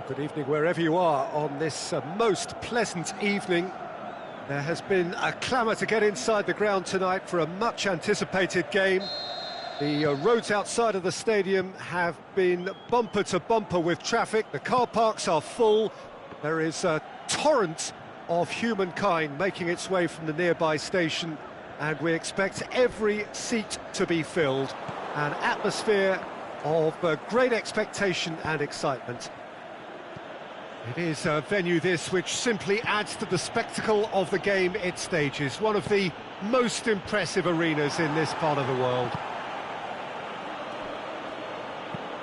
Well, good evening wherever you are on this most pleasant evening. There has been a clamour to get inside the ground tonight for a much-anticipated game. The roads outside of the stadium have been bumper to bumper with traffic. The car parks are full. There is a torrent of humankind making its way from the nearby station, and we expect every seat to be filled. An atmosphere of great expectation and excitement. It is a venue this which simply adds to the spectacle of the game it stages. One of the most impressive arenas in this part of the world.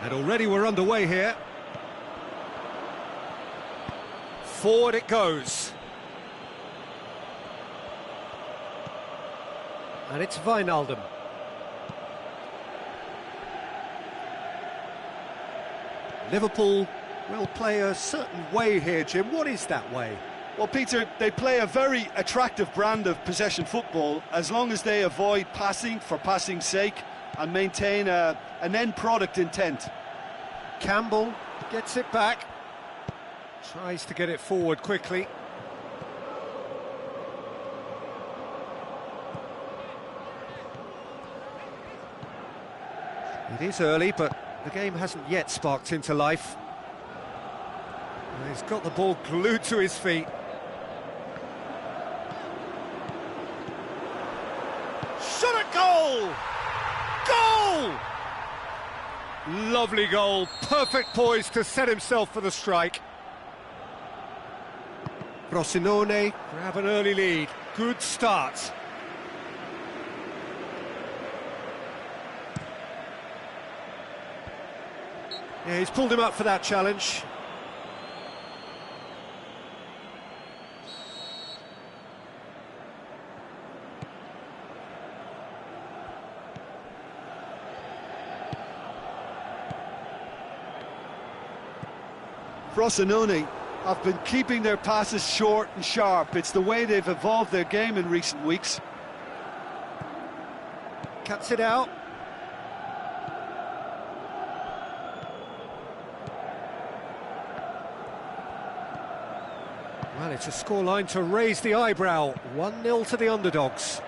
And already we're underway here. Forward it goes. And it's Wijnaldum. Liverpool will play a certain way here, Jim. What is that way? Well, Peter, they play a very attractive brand of possession football as long as they avoid passing for passing's sake and maintain an end product intent. Campbell gets it back, tries to get it forward quickly. It is early, but the game hasn't yet sparked into life. And he's got the ball glued to his feet. Shot at goal! Goal! Lovely goal, perfect poise to set himself for the strike. Frosinone grab an early lead, good start. Yeah, he's pulled him up for that challenge. Frosinone have been keeping their passes short and sharp. It's the way they've evolved their game in recent weeks. Cuts it out. Well, it's a scoreline to raise the eyebrow. 1-0 to the underdogs.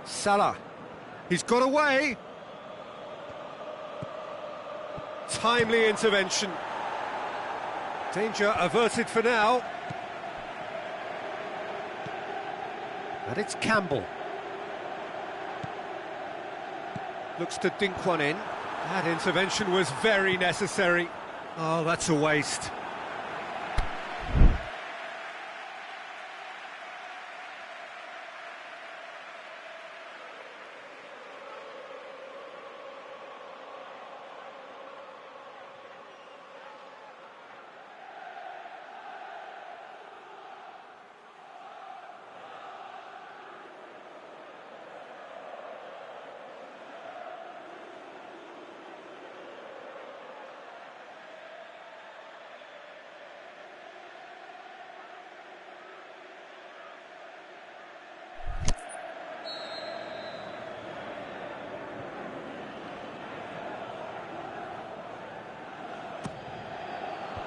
Salah, he's got away. Timely intervention. Danger averted for now. And it's Campbell. Looks to dink one in. That intervention was very necessary. Oh, that's a waste.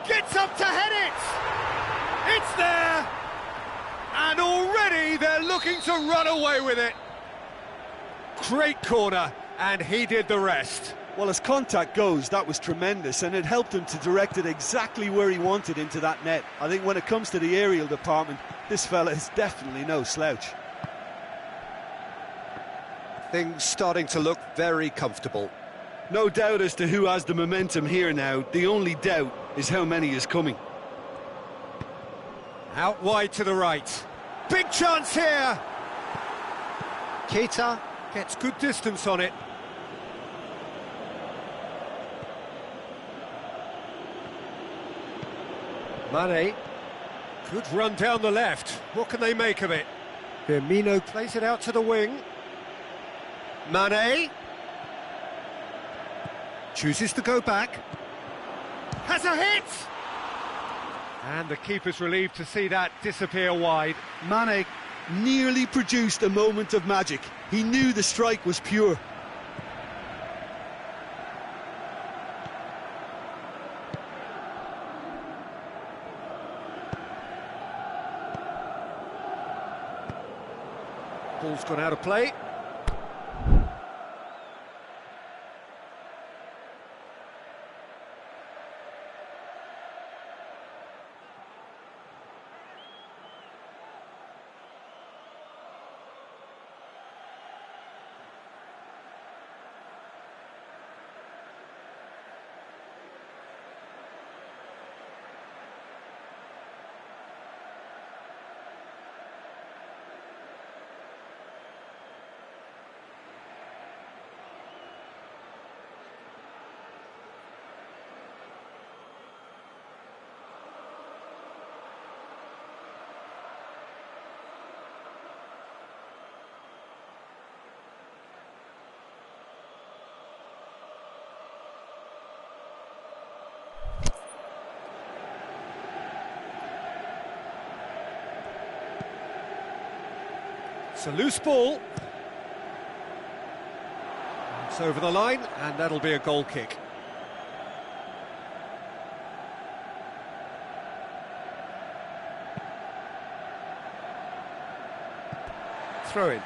Gets up to head it! It's there! And already they're looking to run away with it. Great corner, and he did the rest. Well, as contact goes, that was tremendous, and it helped him to direct it exactly where he wanted into that net. I think when it comes to the aerial department, this fella is definitely no slouch. Things starting to look very comfortable. No doubt as to who has the momentum here now. The only doubt is how many is coming. Out wide to the right. Big chance here. Keita Gets good distance on it. Mane. Good run down the left. What can they make of it? Firmino plays it out to the wing. Mane. Chooses to go back. Has a hit! And the keeper's relieved to see that disappear wide. Mane nearly produced a moment of magic. He knew the strike was pure. Ball's gone out of play. It's a loose ball. It's over the line, and that'll be a goal kick. Throw in.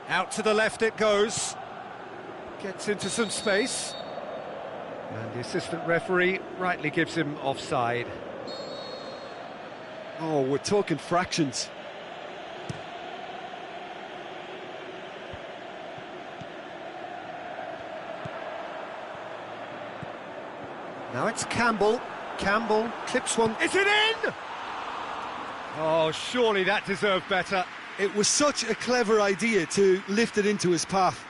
Out to the left it goes. Gets into some space. And the assistant referee rightly gives him offside. Oh, we're talking fractions. Now it's Campbell. Campbell clips one. Is it in? Oh, surely that deserved better. It was such a clever idea to lift it into his path.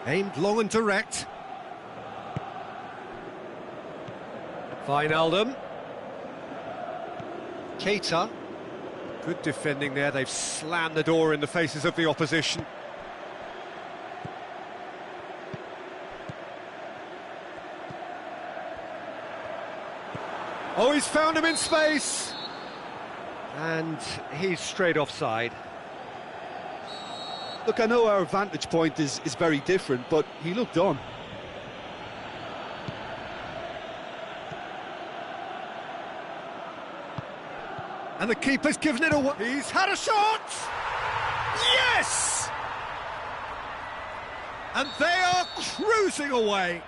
Aimed long and direct. Wijnaldum. Keita. Good defending there. They've slammed the door in the faces of the opposition. Oh, he's found him in space. And he's straight offside. Look, I know our vantage point is very different, but he looked on. And the keeper's given it away. He's had a shot! Yes! And they are cruising away.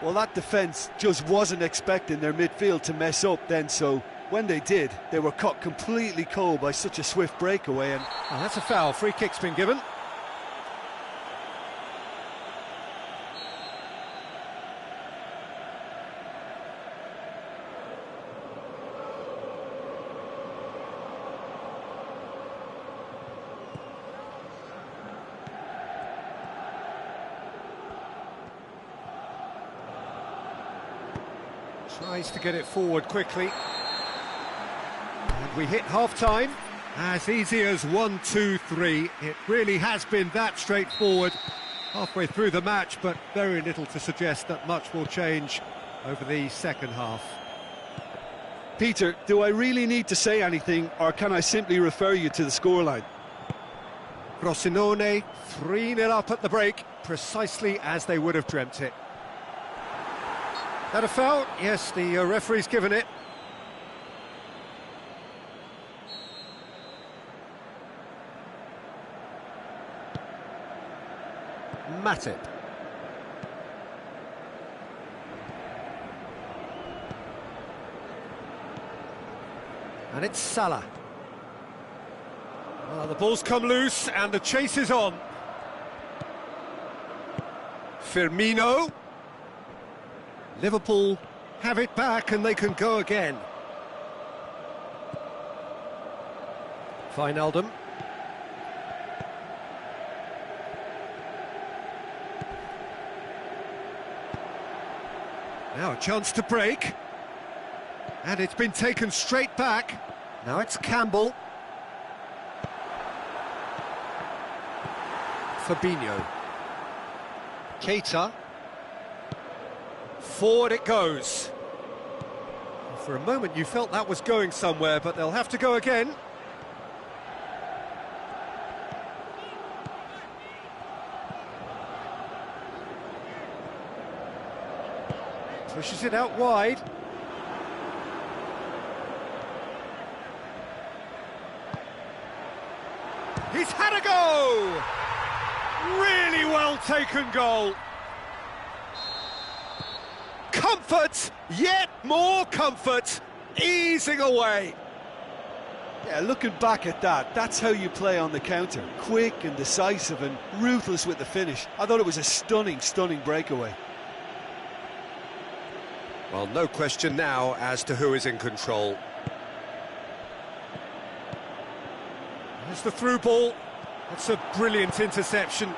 Well, that defence just wasn't expecting their midfield to mess up then, so when they did, they were caught completely cold by such a swift breakaway. And oh, that's a foul. Free kick's been given. Tries to get it forward quickly. And we hit half-time. As easy as 1, 2, 3. It really has been that straightforward halfway through the match, but very little to suggest that much will change over the second half. Peter, do I really need to say anything, or can I simply refer you to the scoreline? Frosinone 3-0 up at the break, precisely as they would have dreamt it. That a foul? Yes, the referee's given it. Matip. And it's Salah. Well, the ball's come loose and the chase is on. Firmino. Liverpool have it back and they can go again. Wijnaldum. Now a chance to break. And it's been taken straight back. Now it's Campbell. Fabinho. Keita. Forward it goes. For a moment you felt that was going somewhere, but they'll have to go again. Pushes it out wide. He's had a go! Really well taken goal. Comfort, yet more comfort, easing away. Yeah, looking back at that, that's how you play on the counter. Quick and decisive and ruthless with the finish. I thought it was a stunning, stunning breakaway. Well, no question now as to who is in control. There's the through ball. That's a brilliant interception.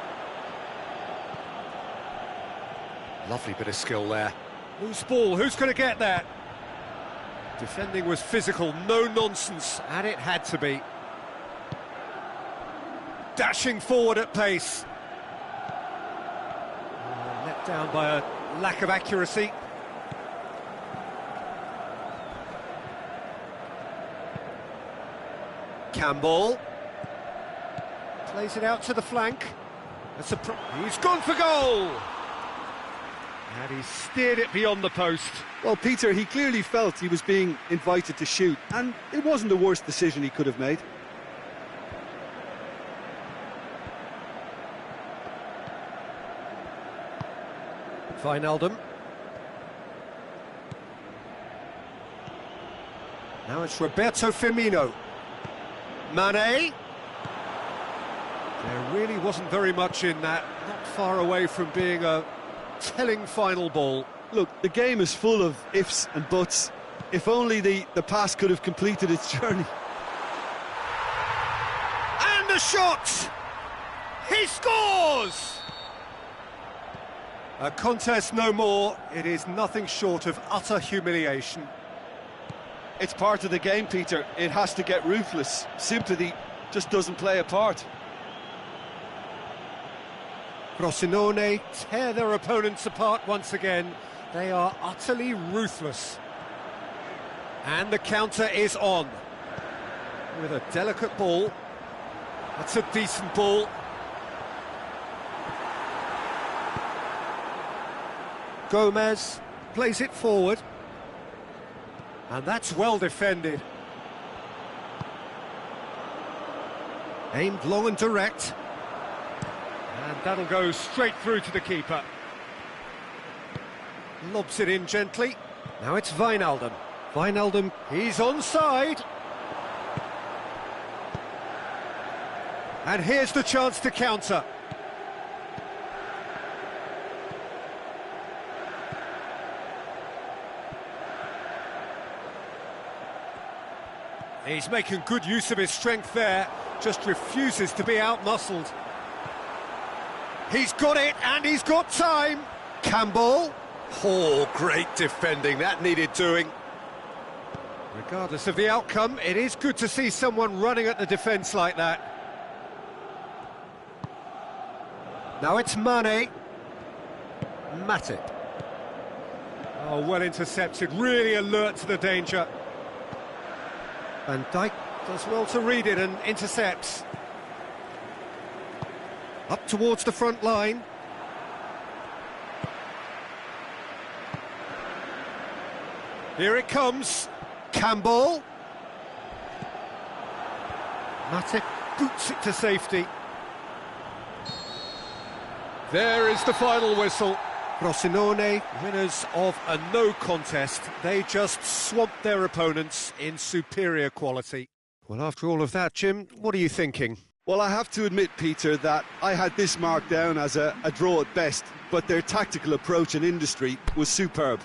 Lovely bit of skill there. Loose ball, who's going to get that? Defending was physical, no nonsense, and it had to be. Dashing forward at pace. Let down by a lack of accuracy. Campbell plays it out to the flank. He's gone for goal! And he steered it beyond the post. Well, Peter, he clearly felt he was being invited to shoot, and it wasn't the worst decision he could have made. Wijnaldum. Now it's Roberto Firmino. Mane. There really wasn't very much in that, not far away from being a telling final ball. Look, the game is full of ifs and buts. If only the pass could have completed its journey. And the shot! He scores! A contest no more. It is nothing short of utter humiliation. It's part of the game, Peter. It has to get ruthless. Sympathy just doesn't play a part. Frosinone tear their opponents apart once again. They are utterly ruthless. And the counter is on. With a delicate ball. That's a decent ball. Gomez plays it forward. And that's well defended. Aimed long and direct. And that'll go straight through to the keeper. Lobs it in gently. Now it's Wijnaldum. Wijnaldum, he's onside. And here's the chance to counter. He's making good use of his strength there, just refuses to be out-muscled. He's got it, and he's got time. Campbell. Oh, great defending, that needed doing. Regardless of the outcome, it is good to see someone running at the defence like that. Now it's Mane. Matip. Oh, well intercepted, really alert to the danger. Van Dijk does well to read it and intercepts. Up towards the front line. Here it comes. Campbell. Matip boots it to safety. There is the final whistle. Frosinone, winners of a no contest. They just swamped their opponents in superior quality. Well, after all of that, Jim, what are you thinking? Well, I have to admit, Peter, that I had this marked down as a draw at best, but their tactical approach and industry was superb.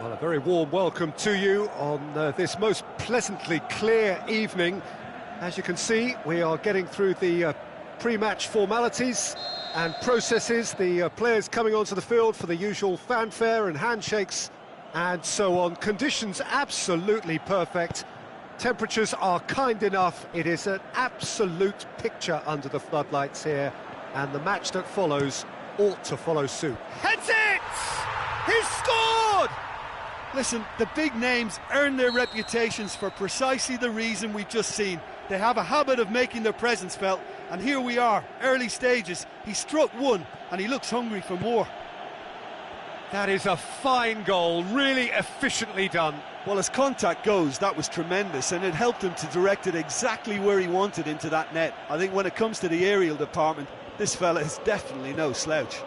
Well, a very warm welcome to you on this most pleasantly clear evening. As you can see, we are getting through the pre-match formalities and processes, the players coming onto the field for the usual fanfare and handshakes and so on. Conditions absolutely perfect. Temperatures are kind enough. It is an absolute picture under the floodlights here, and the match that follows ought to follow suit. Heads it! He's scored! Listen, the big names earn their reputations for precisely the reason we've just seen. They have a habit of making their presence felt, and here we are, early stages. He struck one, and he looks hungry for more. That is a fine goal, really efficiently done. Well, as contact goes, that was tremendous, and it helped him to direct it exactly where he wanted into that net. I think when it comes to the aerial department, this fella is definitely no slouch.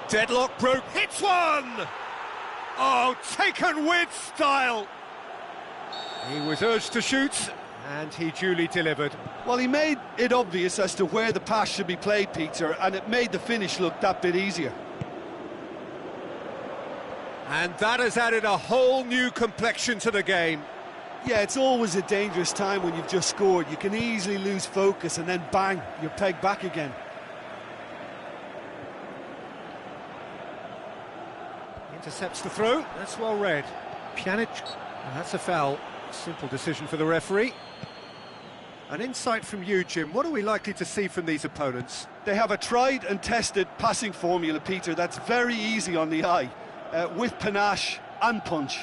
Deadlock broke, hits one! Oh, taken with style! He was urged to shoot, and he duly delivered. Well, he made it obvious as to where the pass should be played, Peter, and it made the finish look that bit easier. And that has added a whole new complexion to the game. Yeah, it's always a dangerous time when you've just scored. You can easily lose focus and then bang, you're pegged back again. Intercepts the throw, that's well read. Pjanic, that's a foul. Simple decision for the referee. An insight from you, Jim. What are we likely to see from these opponents? They have a tried and tested passing formula, Peter, that's very easy on the eye, with panache and punch.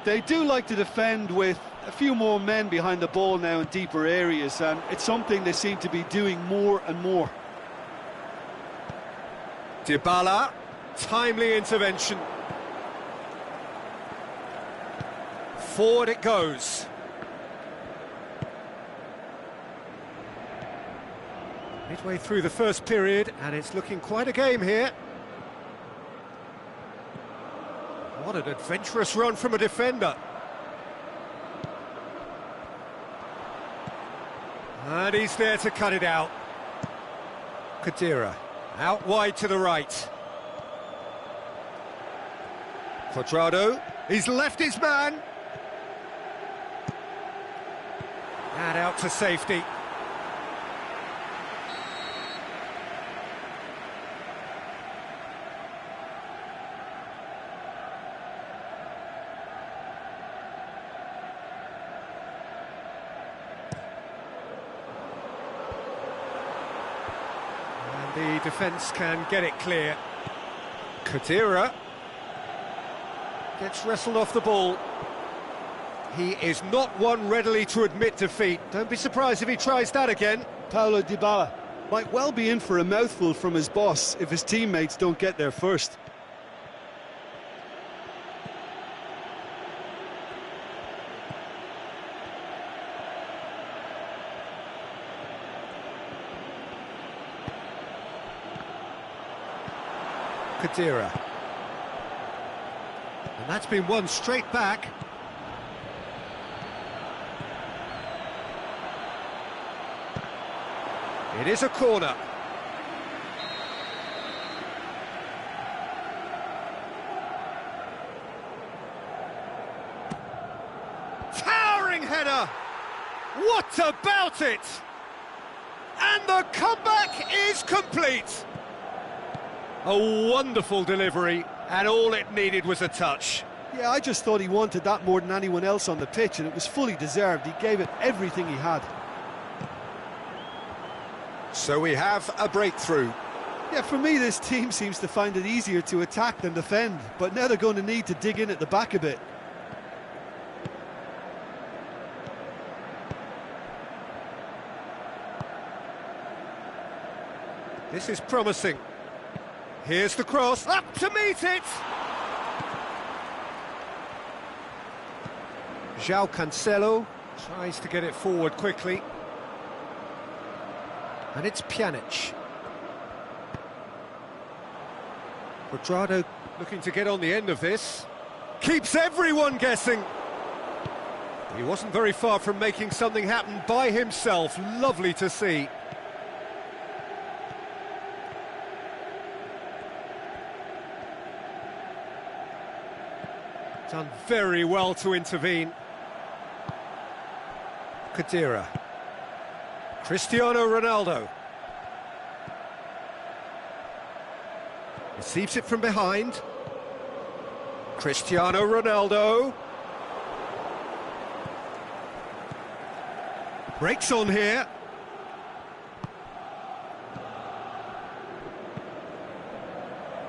They do like to defend with a few more men behind the ball now in deeper areas, and it's something they seem to be doing more and more. Dybala, timely intervention. Forward it goes. Midway through the first period, and it's looking quite a game here. What an adventurous run from a defender. And he's there to cut it out. Khedira, out wide to the right. Cuadrado, he's left his man. And out to safety. The defence can get it clear. Khedira gets wrestled off the ball. He is not one readily to admit defeat. Don't be surprised if he tries that again. Paulo Dybala might well be in for a mouthful from his boss if his teammates don't get there first. Khedira. And that's been won straight back. It is a corner. Towering header! What about it? And the comeback is complete. A wonderful delivery, and all it needed was a touch. Yeah, I just thought he wanted that more than anyone else on the pitch, and it was fully deserved. He gave it everything he had. So we have a breakthrough. Yeah, for me, this team seems to find it easier to attack than defend, but now they're going to need to dig in at the back a bit. This is promising. Here's the cross, up to meet it! João Cancelo tries to get it forward quickly. And it's Pjanic. Cuadrado looking to get on the end of this. Keeps everyone guessing. He wasn't very far from making something happen by himself. Lovely to see. Done very well to intervene. Khedira. Cristiano Ronaldo. Receives it from behind. Cristiano Ronaldo. Breaks on here.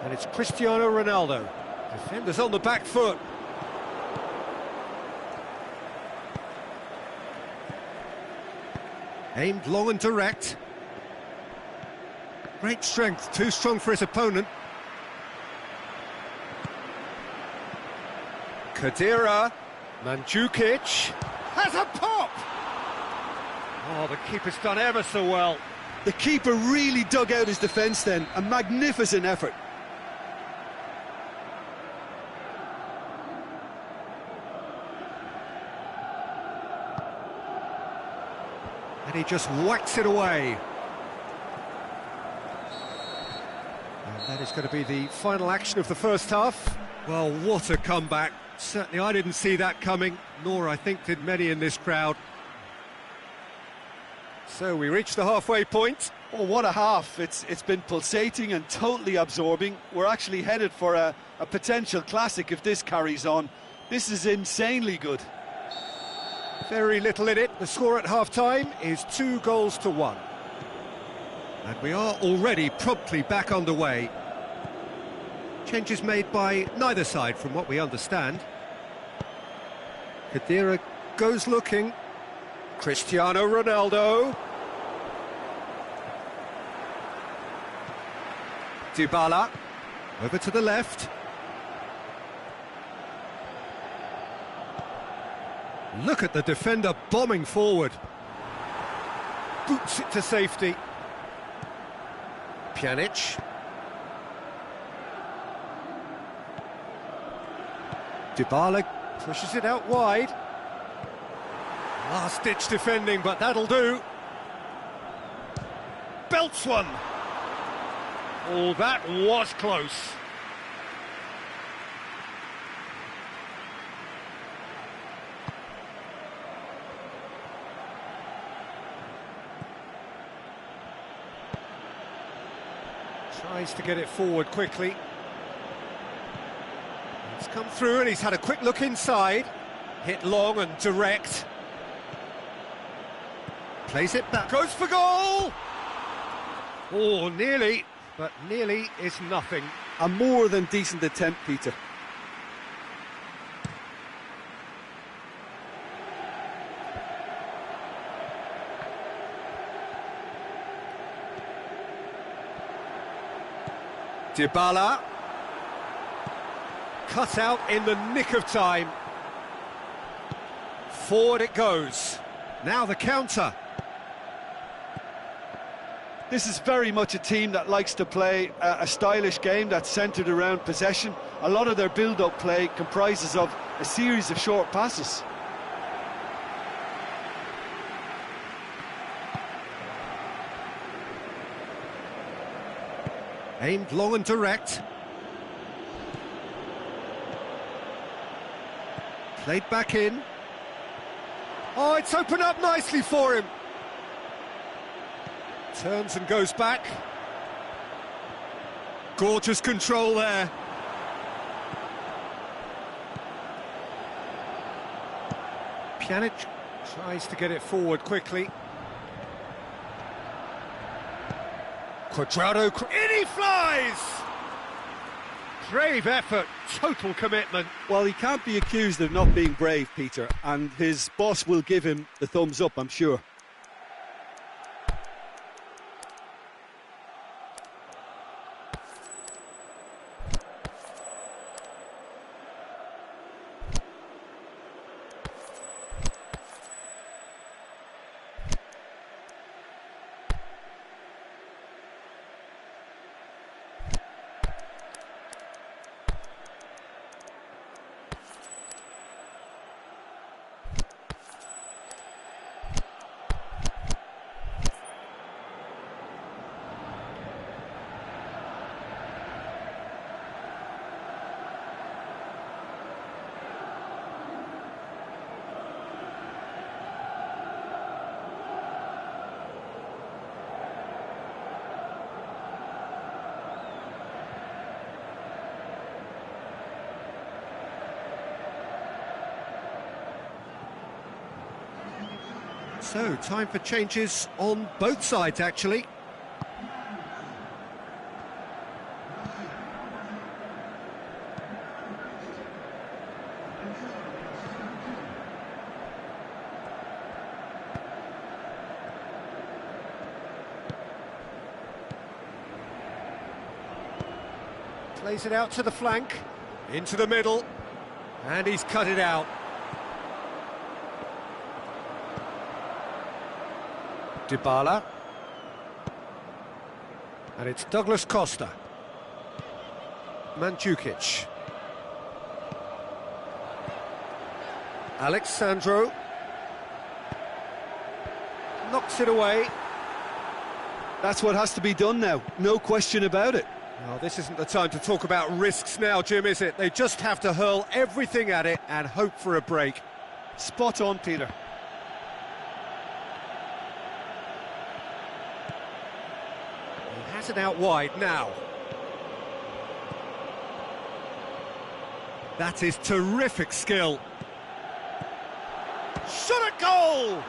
And it's Cristiano Ronaldo. Defenders on the back foot. Aimed long and direct. Great strength, too strong for his opponent. Khedira. Mandzukic. Has a pop! Oh, the keeper's done ever so well. The keeper really dug out his defence then. A magnificent effort. And he just whacks it away. And that is going to be the final action of the first half. Well, what a comeback. Certainly I didn't see that coming, nor I think did many in this crowd. So we reach the halfway point. Oh, what a half. It's been pulsating and totally absorbing. We're actually headed for a potential classic if this carries on. This is insanely good. Very little in it. The score at half-time is 2-1. And we are already promptly back underway. Changes made by neither side from what we understand. Khedira goes looking. Cristiano Ronaldo. Dybala. Over to the left. Look at the defender bombing forward. Boots it to safety. Pjanic. Dybala pushes it out wide. Last-ditch defending, but that'll do. Belts one. Oh, that was close. Tries to get it forward quickly. It's come through and he's had a quick look inside. Hit long and direct. Plays it back. Goes for goal! Oh, nearly, but nearly is nothing. A more than decent attempt, Peter. Dybala. Cut out in the nick of time. Forward it goes. Now the counter. This is very much a team that likes to play a stylish game that's centred around possession. A lot of their build-up play comprises of a series of short passes. Aimed long and direct. Played back in. Oh, it's opened up nicely for him. Turns and goes back. Gorgeous control there. Pjanic tries to get it forward quickly. Cuadrado, in he flies! Brave effort, total commitment. Well, he can't be accused of not being brave, Peter, and his boss will give him the thumbs up, I'm sure. So, time for changes on both sides, actually. Plays it out to the flank, into the middle, and he's cut it out. Dybala. And it's Douglas Costa. Mandzukic. Alexandro. Knocks it away. That's what has to be done now, no question about it. Well, this isn't the time to talk about risks now, Jim, is it? They just have to hurl everything at it and hope for a break. Spot on, Peter. He has it out wide now. That is terrific skill. Shot at goal!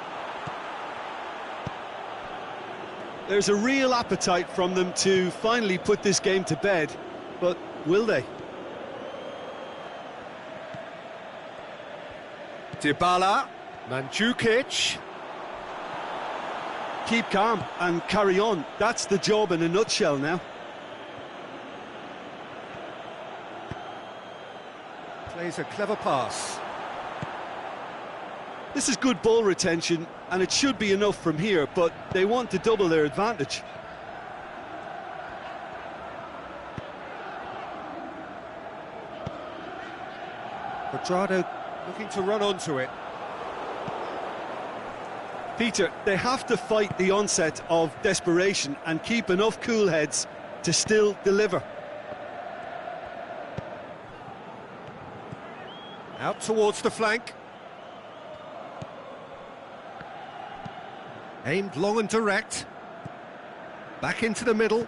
There's a real appetite from them to finally put this game to bed, but will they? Dybala, Mandzukic. Keep calm and carry on. That's the job in a nutshell now. Plays a clever pass. This is good ball retention, and it should be enough from here, but they want to double their advantage. Quadrado looking to run onto it. Peter, they have to fight the onset of desperation and keep enough cool heads to still deliver. Out towards the flank. Aimed long and direct. Back into the middle.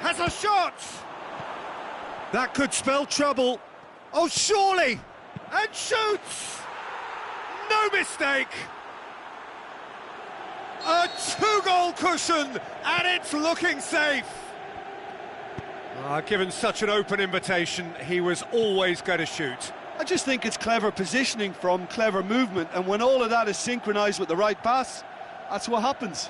Has a shot! That could spell trouble. Oh, surely! And shoots! No mistake! A two-goal cushion, and it's looking safe. Given such an open invitation, he was always going to shoot. I just think it's clever positioning from clever movement, and when all of that is synchronised with the right pass, that's what happens.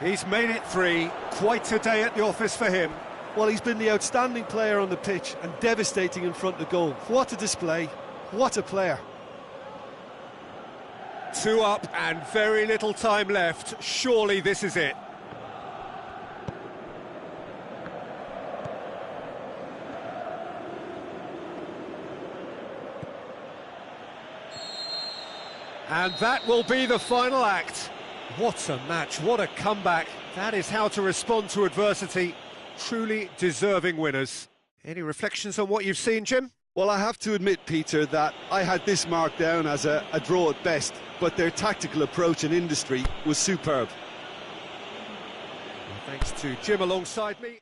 He's made it 3, quite a day at the office for him. Well, he's been the outstanding player on the pitch and devastating in front of goal. What a display, what a player. 2 up and very little time left. Surely this is it. And that will be the final act. What a match, what a comeback. That is how to respond to adversity. Truly deserving winners. Any reflections on what you've seen, Jim? Well, I have to admit, Peter, that I had this marked down as a draw at best, but their tactical approach and industry was superb. Well, thanks to Jim alongside me.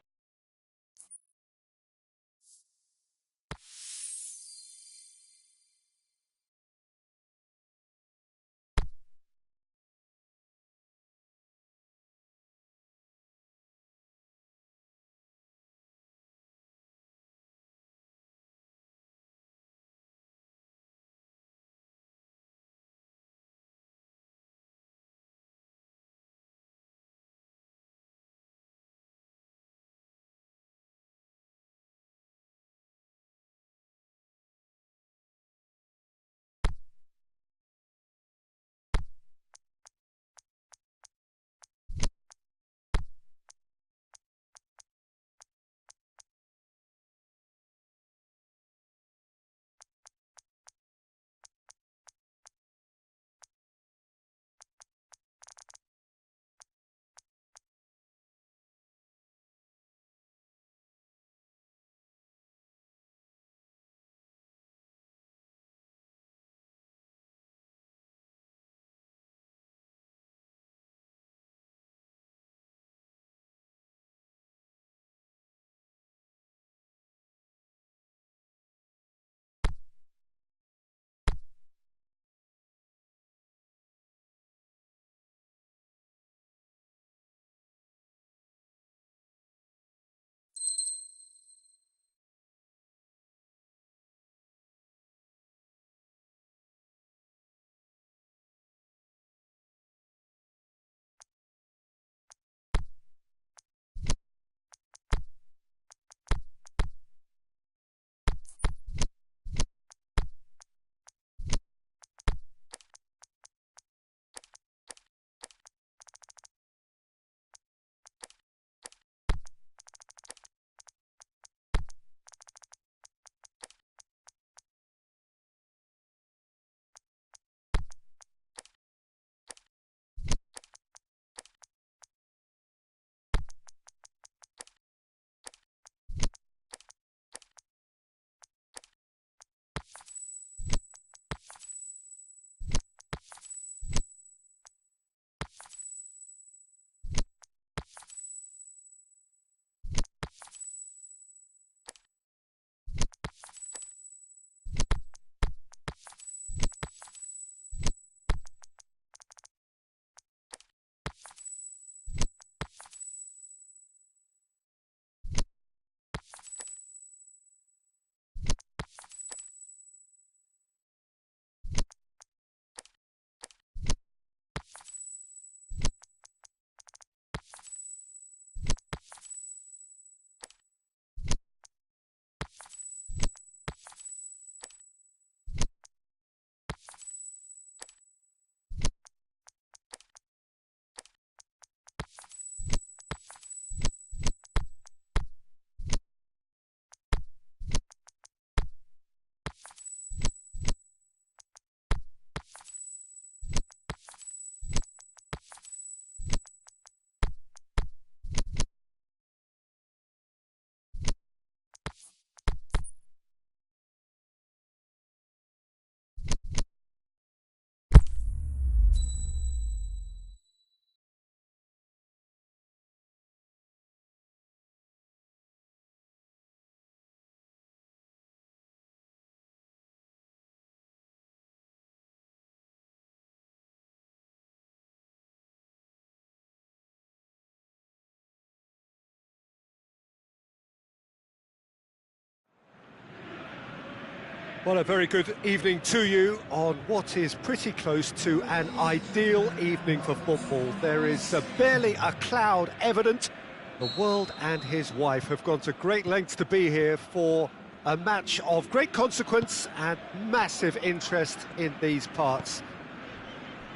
Well, a very good evening to you on what is pretty close to an ideal evening for football. There is barely a cloud evident. The world and his wife have gone to great lengths to be here for a match of great consequence and massive interest in these parts.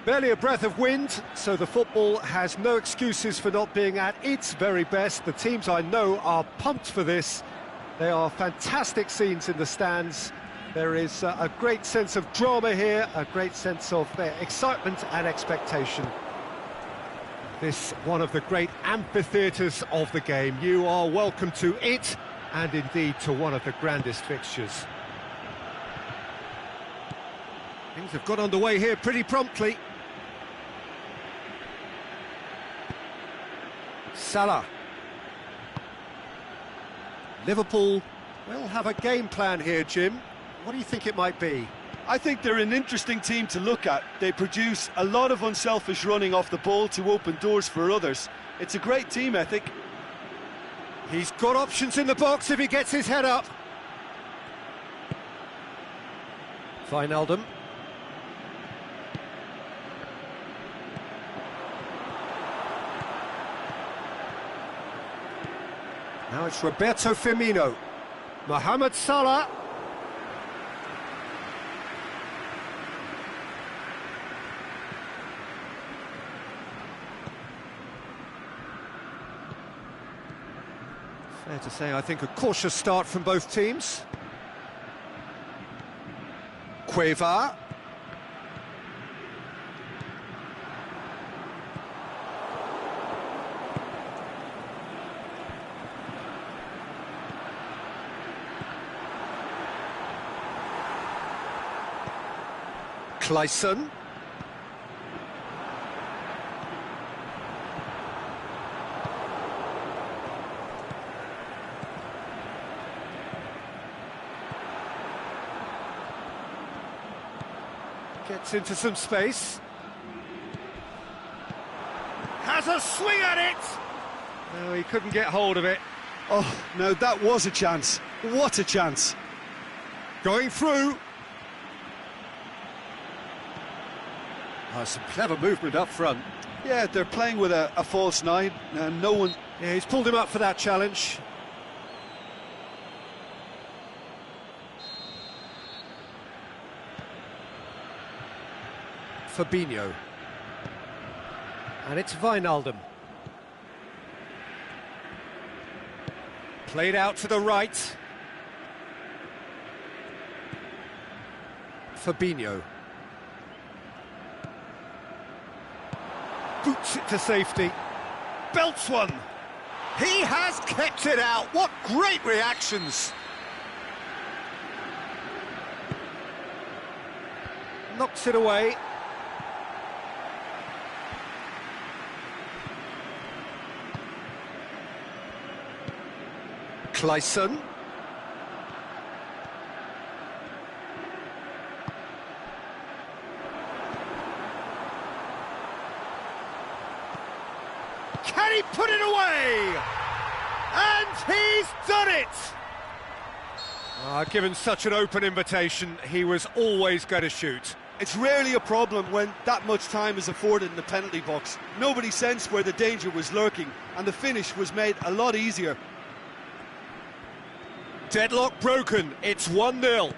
Barely a breath of wind, so the football has no excuses for not being at its very best. The teams I know are pumped for this. They are fantastic scenes in the stands. There is a great sense of drama here, a great sense of excitement and expectation. This one of the great amphitheatres of the game. You are welcome to it, and indeed to one of the grandest fixtures. Things have got underway here pretty promptly. Salah. Liverpool will have a game plan here, Jim. What do you think it might be? I think they're an interesting team to look at. They produce a lot of unselfish running off the ball to open doors for others. It's a great team ethic. He's got options in the box if he gets his head up. Wijnaldum. Now it's Roberto Firmino. Mohamed Salah. Fair to say, I think, a cautious start from both teams. Cueva. Clayson. Gets into some space. Has a swing at it! No, he couldn't get hold of it. Oh, no, that was a chance. What a chance. Going through. Oh, some clever movement up front. Yeah, they're playing with a false nine, and no one... Yeah, he's pulled him up for that challenge. Fabinho. And it's Wijnaldum. Played out to the right. Fabinho. Boots it to safety. Belts one. He has kept it out. What great reactions. Knocks it away. Clayson. Can he put it away? And he's done it! Given such an open invitation, he was always going to shoot. It's rarely a problem when that much time is afforded in the penalty box. Nobody sensed where the danger was lurking, and the finish was made a lot easier. Deadlock broken, it's 1-0.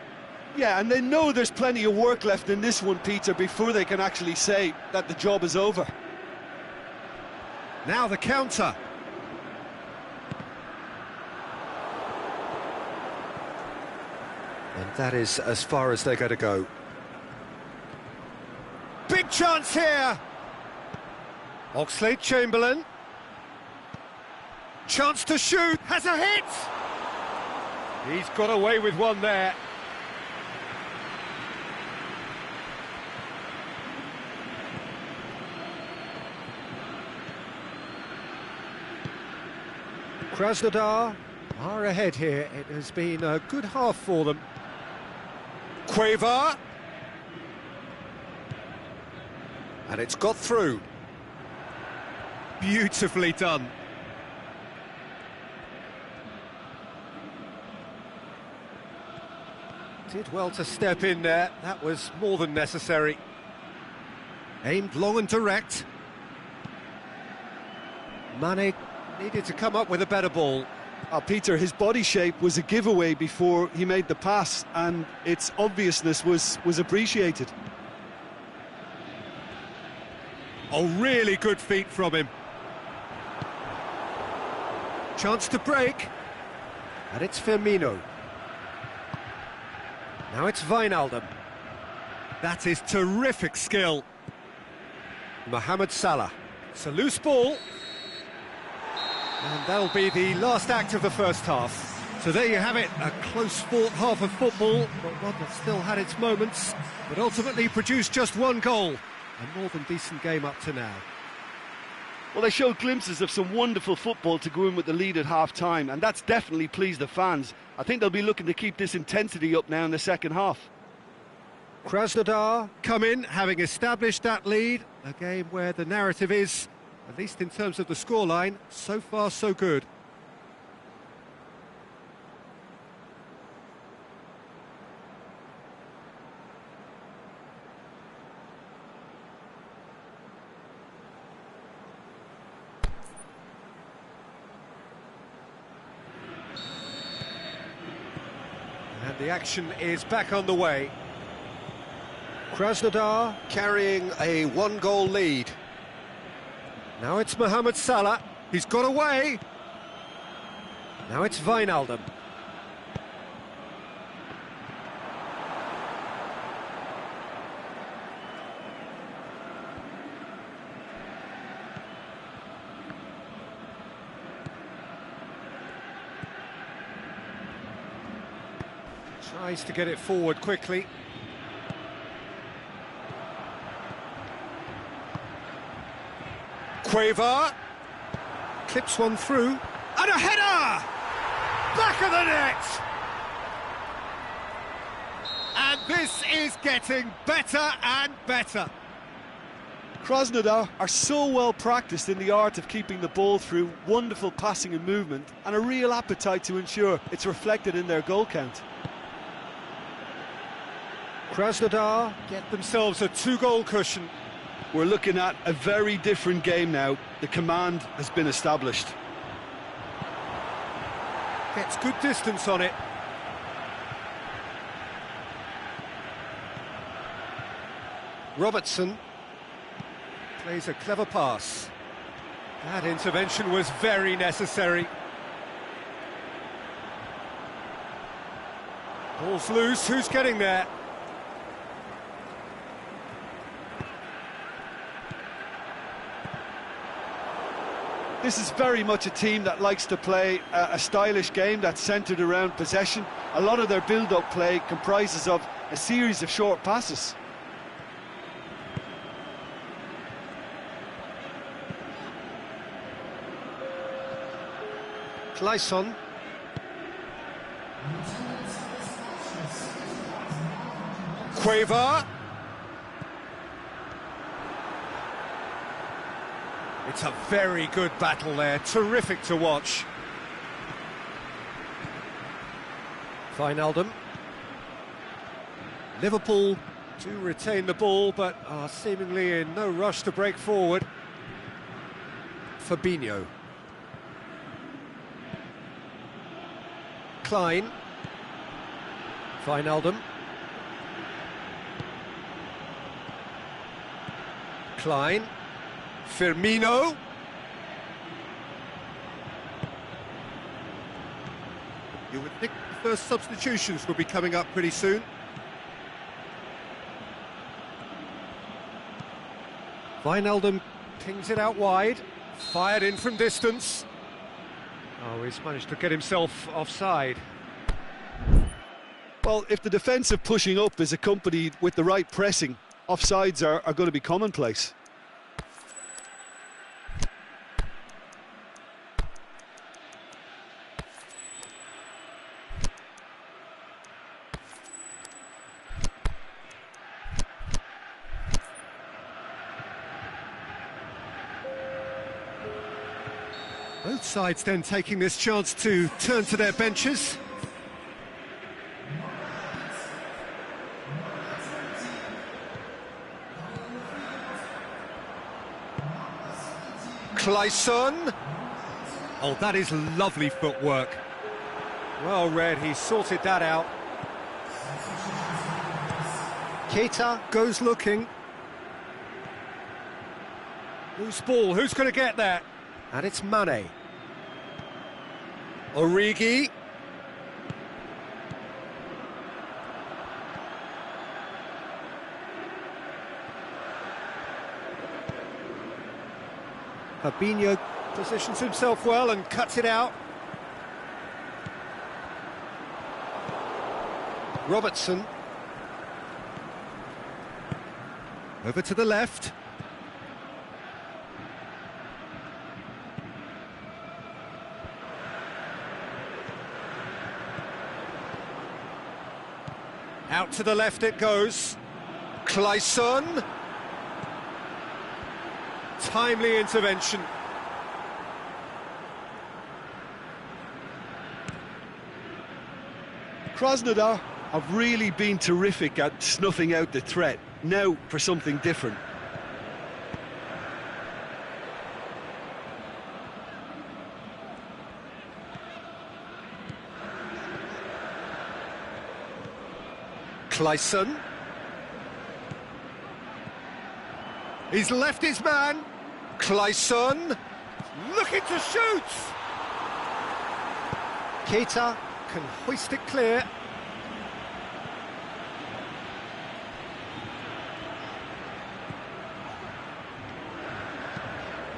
Yeah, and they know there's plenty of work left in this one, Peter, before they can actually say that the job is over. Now the counter. And that is as far as they're going to go. Big chance here. Oxlade-Chamberlain. Chance to shoot. Has a hit. He's got away with one there. Krasnodar are ahead here. It has been a good half for them. Cueva. And it's got through. Beautifully done. Did well to step in there, that was more than necessary. Aimed long and direct. Mane needed to come up with a better ball. Peter, his body shape was a giveaway before he made the pass, and its obviousness was appreciated. Oh, really good feet from him. Chance to break. And it's Firmino. Now it's Wijnaldum. That is terrific skill. Mohamed Salah. It's a loose ball. And that'll be the last act of the first half. So there you have it, a close-fought half of football, but one that still had its moments, but ultimately produced just one goal. A more than decent game up to now. Well, they showed glimpses of some wonderful football to go in with the lead at half-time, and that's definitely pleased the fans. I think they'll be looking to keep this intensity up now in the second half. Krasnodar come in, having established that lead. A game where the narrative is, at least in terms of the scoreline, so far so good. And the action is back on the way. Krasnodar carrying a one-goal lead. Now it's Mohamed Salah. He's got away. Now it's Wijnaldum. Tries to get it forward quickly. Cueva clips one through, and a header! Back of the net! And this is getting better and better. Krasnodar are so well practiced in the art of keeping the ball through, wonderful passing and movement, and a real appetite to ensure it's reflected in their goal count. Krasnodar get themselves a two-goal cushion. We're looking at a very different game now. The command has been established. Gets good distance on it. Robertson plays a clever pass. That intervention was very necessary. Ball's loose, who's getting there? This is very much a team that likes to play a stylish game that's centred around possession. A lot of their build-up play comprises of a series of short passes. Clayson. Cueva. It's a very good battle there, terrific to watch. Wijnaldum. Liverpool do retain the ball, but are seemingly in no rush to break forward. Fabinho. Klein. Wijnaldum. Klein. Firmino. You would think the first substitutions will be coming up pretty soon. Wijnaldum pings it out wide, fired in from distance. Oh, he's managed to get himself offside. Well, if the defensive pushing up is accompanied with the right pressing, offsides are going to be commonplace. Both sides then taking this chance to turn to their benches. Clayson. Oh, that is lovely footwork. Well read, he sorted that out. Keita goes looking. Loose ball, who's going to get that? And it's Mane. Origi. Fabinho positions himself well and cuts it out. Robertson. Over to the left. Out to the left it goes. Clayson. Timely intervention. Krasnodar have really been terrific at snuffing out the threat. Now for something different. Clayson. He's left his man. Clayson. Looking to shoot. Keita can hoist it clear.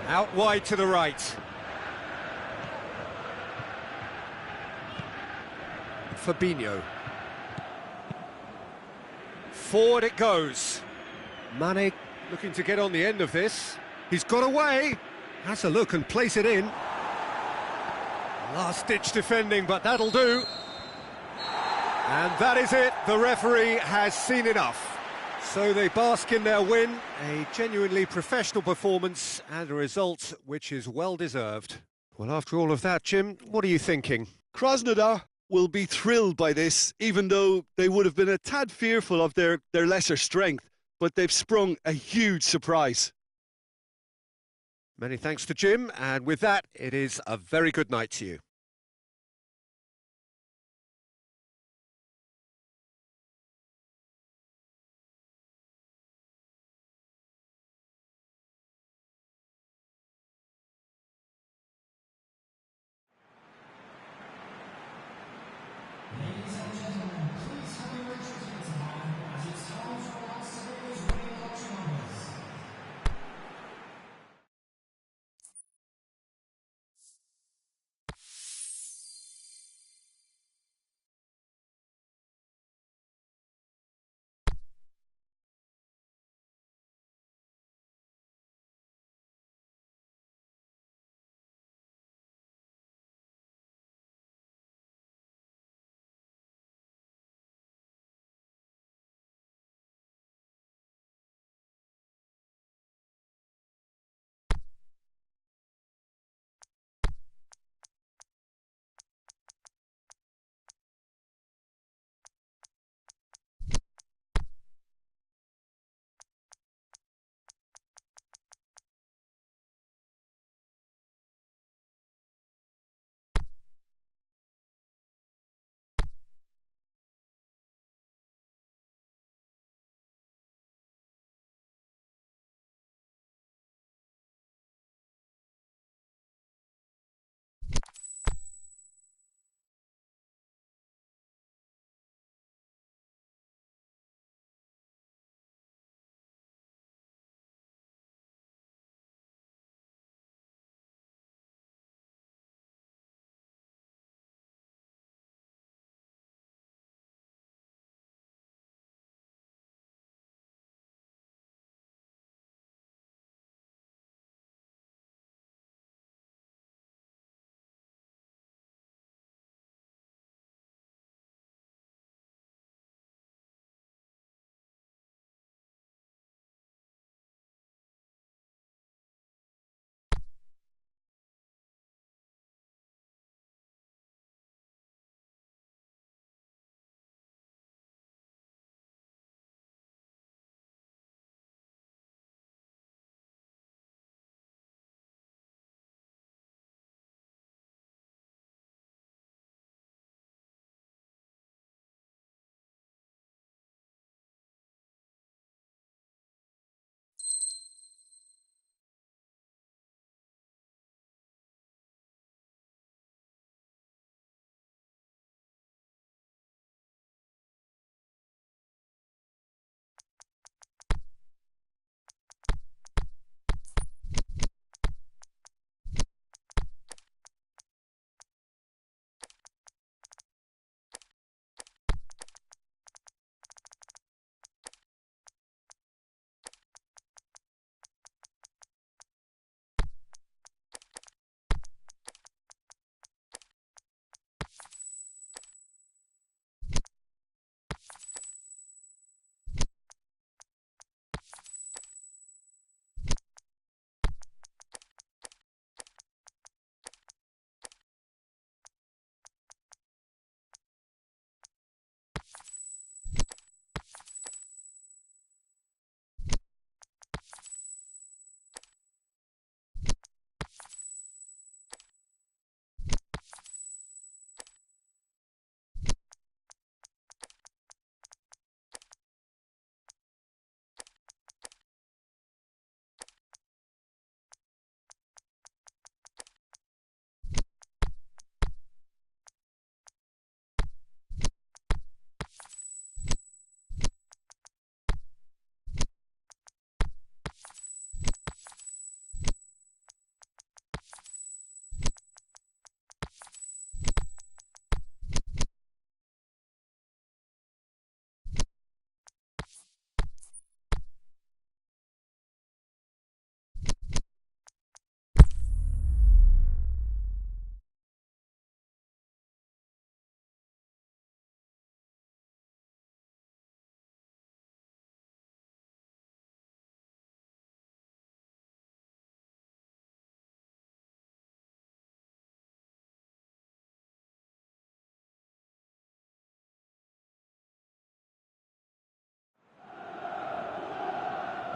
Out wide to the right. Fabinho. Forward it goes. Mane looking to get on the end of this. He's got away. Has a look and place it in. Last-ditch defending, but that'll do. And that is it. The referee has seen enough. So they bask in their win. A genuinely professional performance and a result which is well-deserved. Well, after all of that, Jim, what are you thinking? Krasnodar will be thrilled by this, even though they would have been a tad fearful of their lesser strength. But they've sprung a huge surprise. Many thanks to Jim, and with that, it is a very good night to you.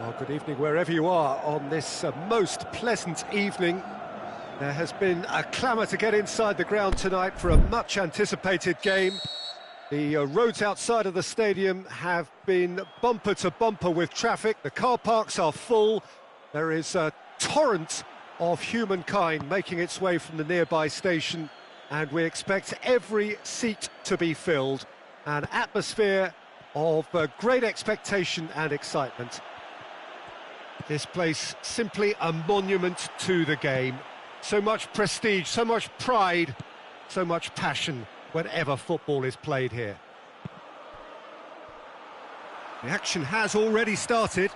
Well, good evening wherever you are on this most pleasant evening. There has been a clamour to get inside the ground tonight for a much anticipated game. The roads outside of the stadium have been bumper to bumper with traffic. The car parks are full. There is a torrent of humankind making its way from the nearby station, and we expect every seat to be filled. An atmosphere of great expectation and excitement. This place simply a monument to the game. So much prestige, so much pride, so much passion whenever football is played here. The action has already started.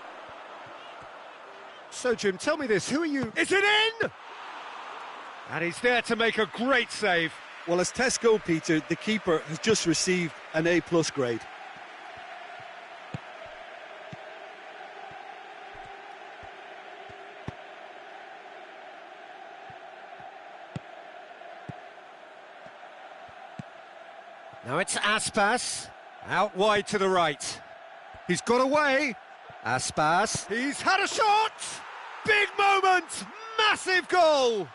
So, Jim, tell me this, who are you... Is it in? And he's there to make a great save. Well, as tests go, Peter, the keeper has just received an A+ grade. Now it's Aspas, out wide to the right. He's got away. Aspas, he's had a shot! Big moment! Massive goal!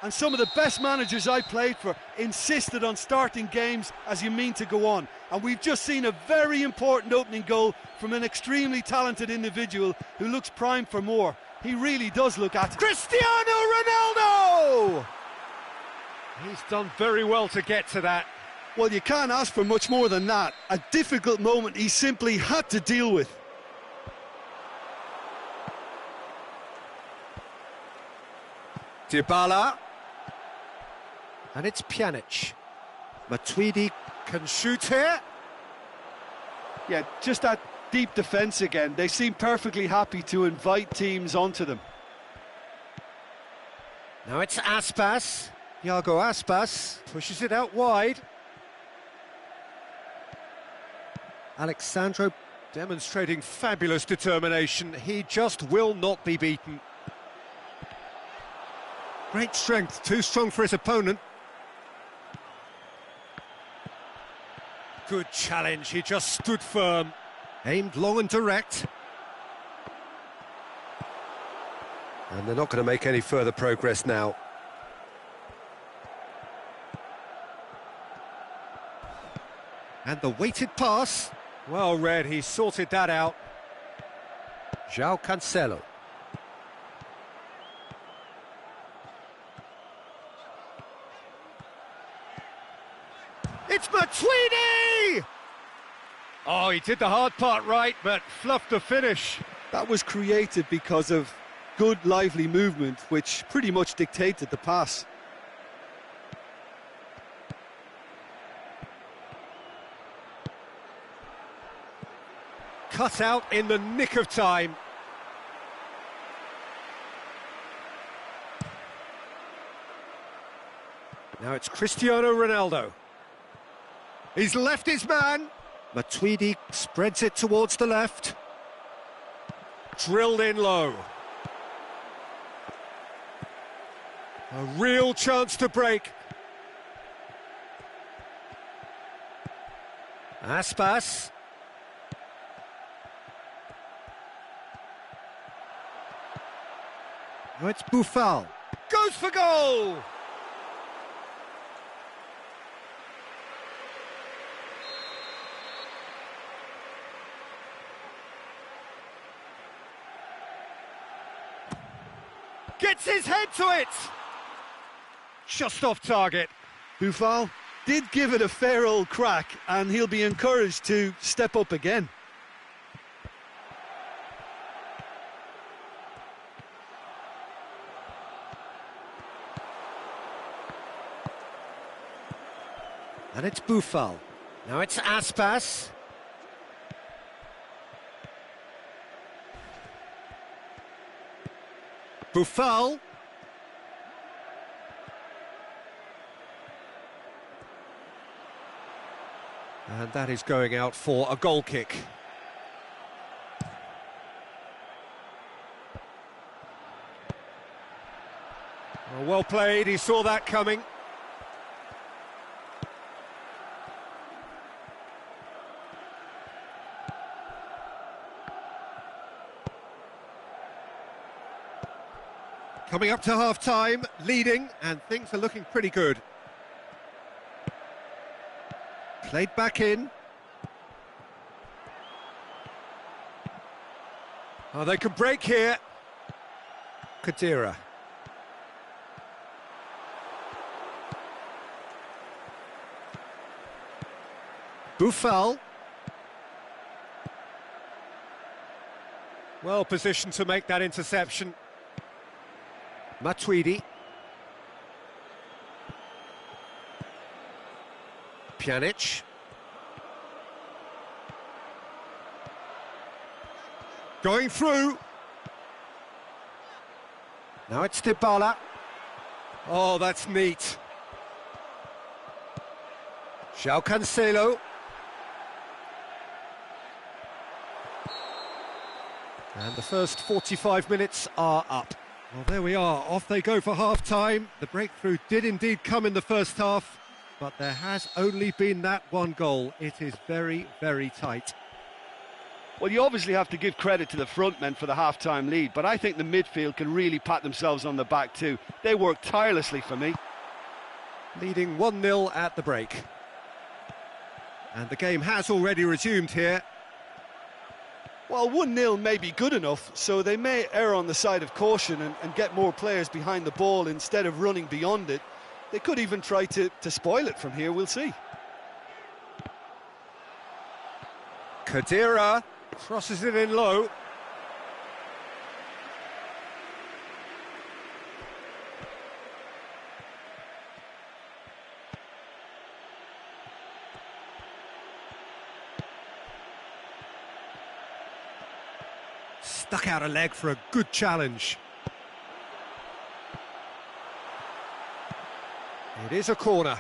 And some of the best managers I played for insisted on starting games as you mean to go on. And we've just seen a very important opening goal from an extremely talented individual who looks primed for more. He really does look at it. Cristiano Ronaldo! He's done very well to get to that. Well, you can't ask for much more than that. A difficult moment he simply had to deal with. Dybala. And it's Pjanic. Matuidi can shoot here. Yeah, just that deep defence again. They seem perfectly happy to invite teams onto them. Now it's Aspas. Iago Aspas pushes it out wide. Alexandro demonstrating fabulous determination. He just will not be beaten. Great strength, too strong for his opponent. Good challenge, he just stood firm. Aimed long and direct. And they're not going to make any further progress now. And the weighted pass. Well read, he sorted that out. João Cancelo. It's Matuidi! Oh, he did the hard part right, but fluffed the finish. That was created because of good, lively movement, which pretty much dictated the pass. Cut out in the nick of time. Now it's Cristiano Ronaldo. He's left his man. Matuidi spreads it towards the left. Drilled in low. A real chance to break. Aspas. Now it's Buffal. Goes for goal! Gets his head to it! Just off target. Buffal did give it a fair old crack, and he'll be encouraged to step up again. And it's Buffal. Now it's Aspas. Buffal. And that is going out for a goal kick. Well played, he saw that coming. Coming up to half-time, leading, and things are looking pretty good. Played back in. Oh, they can break here. Kadira. Boufal. Well positioned to make that interception. Matuidi. Pjanic. Going through. Now it's Dybala. Oh, that's neat. João Cancelo. And the first 45 minutes are up. Well, there we are, off they go for half-time. The breakthrough did indeed come in the first half, but there has only been that one goal. It is very, very tight. Well, you obviously have to give credit to the front men for the half-time lead, but I think the midfield can really pat themselves on the back too. They worked tirelessly for me. Leading 1-0 at the break. And the game has already resumed here. Well, 1-0 may be good enough, so they may err on the side of caution and get more players behind the ball instead of running beyond it. They could even try to spoil it from here, we'll see. Kadira crosses it in low. Stuck out a leg for a good challenge. It is a corner.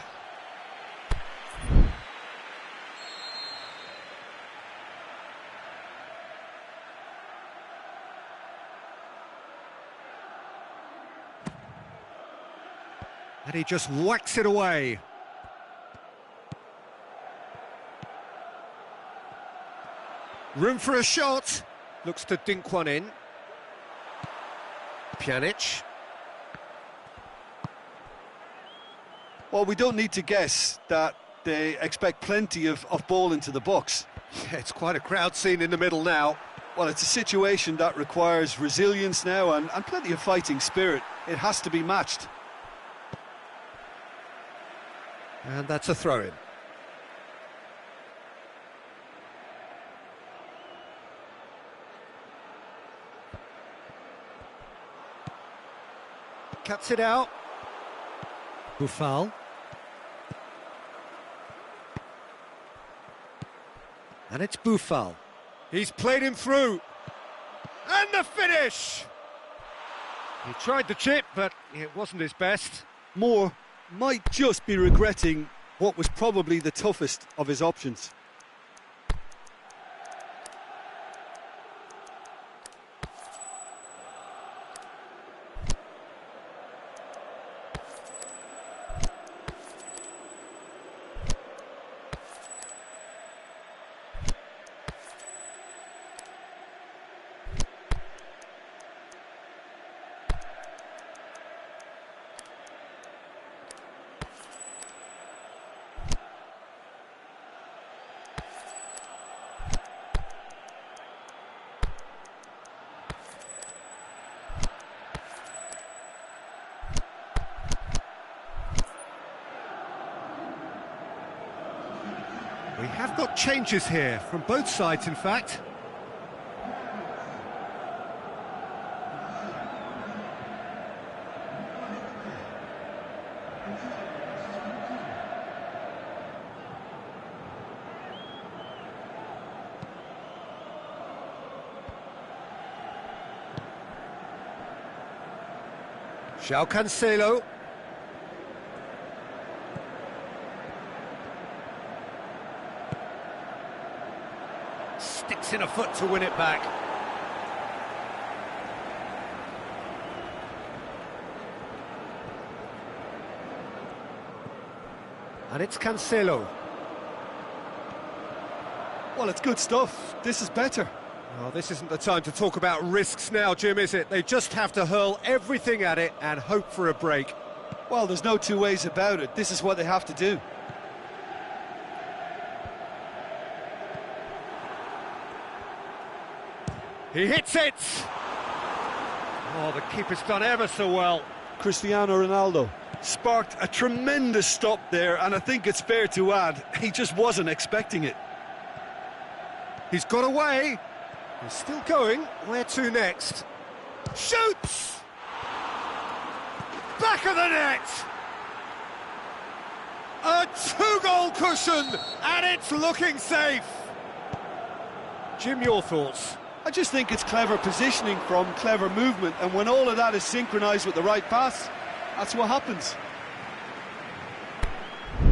And he just whacks it away. Room for a shot. Looks to dink one in. Pjanic. Well, we don't need to guess that they expect plenty of ball into the box. Yeah, it's quite a crowd scene in the middle now. Well, it's a situation that requires resilience now and plenty of fighting spirit. It has to be matched. And that's a throw-in. Cuts it out. Boufal. And it's Boufal. He's played him through. And the finish! He tried the chip, but it wasn't his best. Moore might just be regretting what was probably the toughest of his options. We have got changes here, from both sides in fact. João Cancelo. Sticks in a foot to win it back. And it's Cancelo. Well, it's good stuff. This is better. Oh, this isn't the time to talk about risks now, Jim, is it? They just have to hurl everything at it and hope for a break. Well, there's no two ways about it. This is what they have to do. He hits it! Oh, the keeper's done ever so well. Cristiano Ronaldo sparked a tremendous stop there, and I think it's fair to add, he just wasn't expecting it. He's got away. He's still going. Where to next? Shoots! Back of the net! A two-goal cushion, and it's looking safe. Jim, your thoughts? I just think it's clever positioning from clever movement, and when all of that is synchronised with the right pass, that's what happens.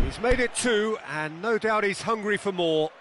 He's made it two, and no doubt he's hungry for more.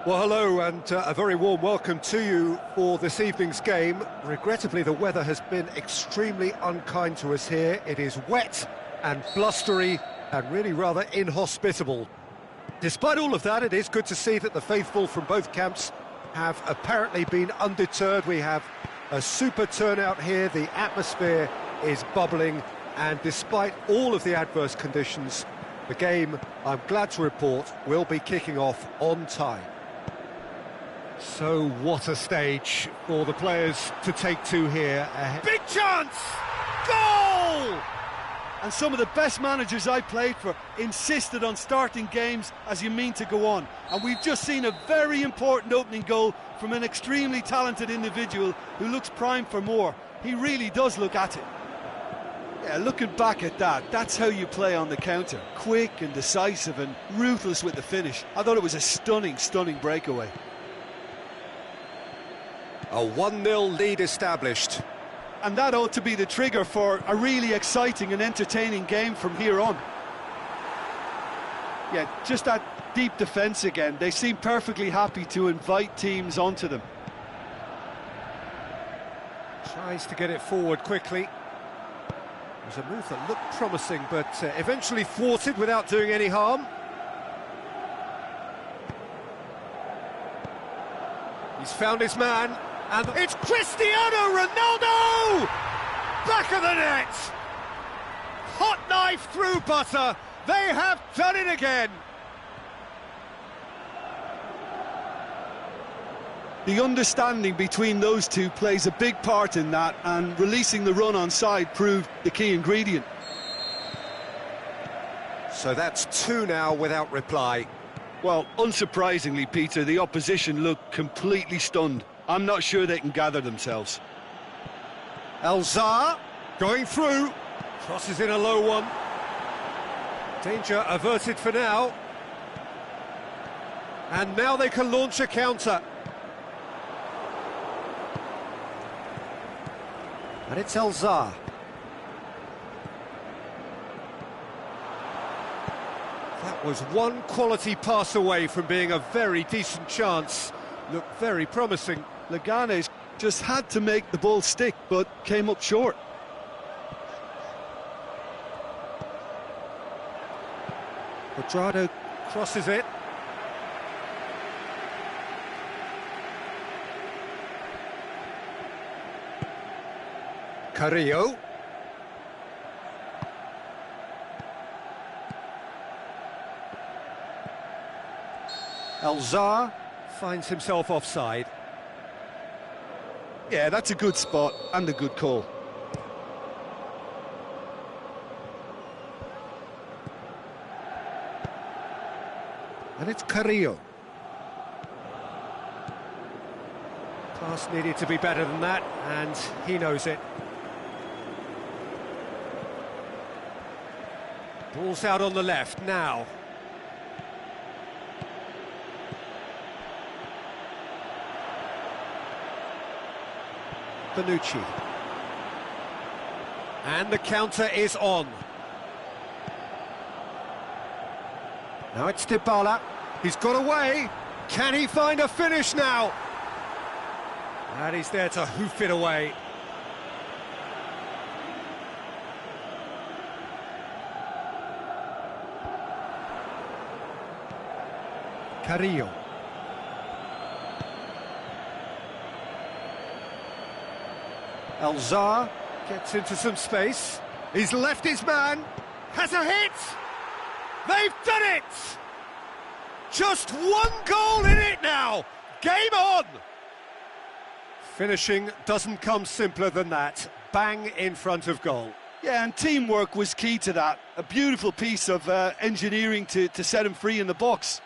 Well, hello and a very warm welcome to you for this evening's game. Regrettably, the weather has been extremely unkind to us here. It is wet and blustery and really rather inhospitable. Despite all of that, it is good to see that the faithful from both camps have apparently been undeterred. We have a super turnout here, the atmosphere is bubbling, and despite all of the adverse conditions, the game, I'm glad to report, will be kicking off on time. So what a stage for the players to take to here. Big chance! Goal! And some of the best managers I played for insisted on starting games as you mean to go on. And we've just seen a very important opening goal from an extremely talented individual who looks primed for more. He really does look at it. Yeah, looking back at that, that's how you play on the counter. Quick and decisive and ruthless with the finish. I thought it was a stunning, stunning breakaway. A 1-0 lead established. And that ought to be the trigger for a really exciting and entertaining game from here on. Yeah, just that deep defence again. They seem perfectly happy to invite teams onto them. Tries to get it forward quickly. It was a move that looked promising, but eventually thwarted without doing any harm. He's found his man. And it's Cristiano Ronaldo! Back of the net! Hot knife through butter. They have done it again. The understanding between those two plays a big part in that, and releasing the run on side proved the key ingredient. So that's 2 now without reply. Well, unsurprisingly, Peter, the opposition looked completely stunned. I'm not sure they can gather themselves. Elzar going through, crosses in a low one. Danger averted for now. And now they can launch a counter. And it's Elzar. That was one quality pass away from being a very decent chance. Looked very promising. Leganes just had to make the ball stick, but came up short. Quadrado crosses it. Carrillo. Elzar finds himself offside. Yeah, that's a good spot and a good call. And it's Carrillo. Pass needed to be better than that, and he knows it. Ball's out on the left now. Bonucci. And the counter is on. Now it's Dybala. He's got away. Can he find a finish now? And he's there to hoof it away. Carrillo. Elzar gets into some space. He's left his man. Has a hit. They've done it. Just one goal in it now. Game on. Finishing doesn't come simpler than that. Bang in front of goal. Yeah, and teamwork was key to that. A beautiful piece of engineering to set him free in the box.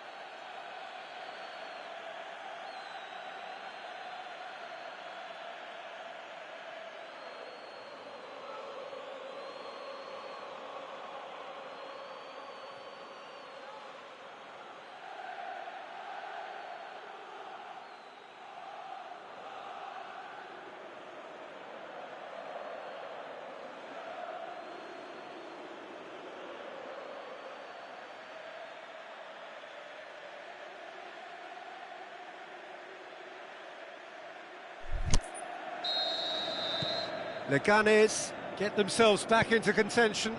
Leganes get themselves back into contention.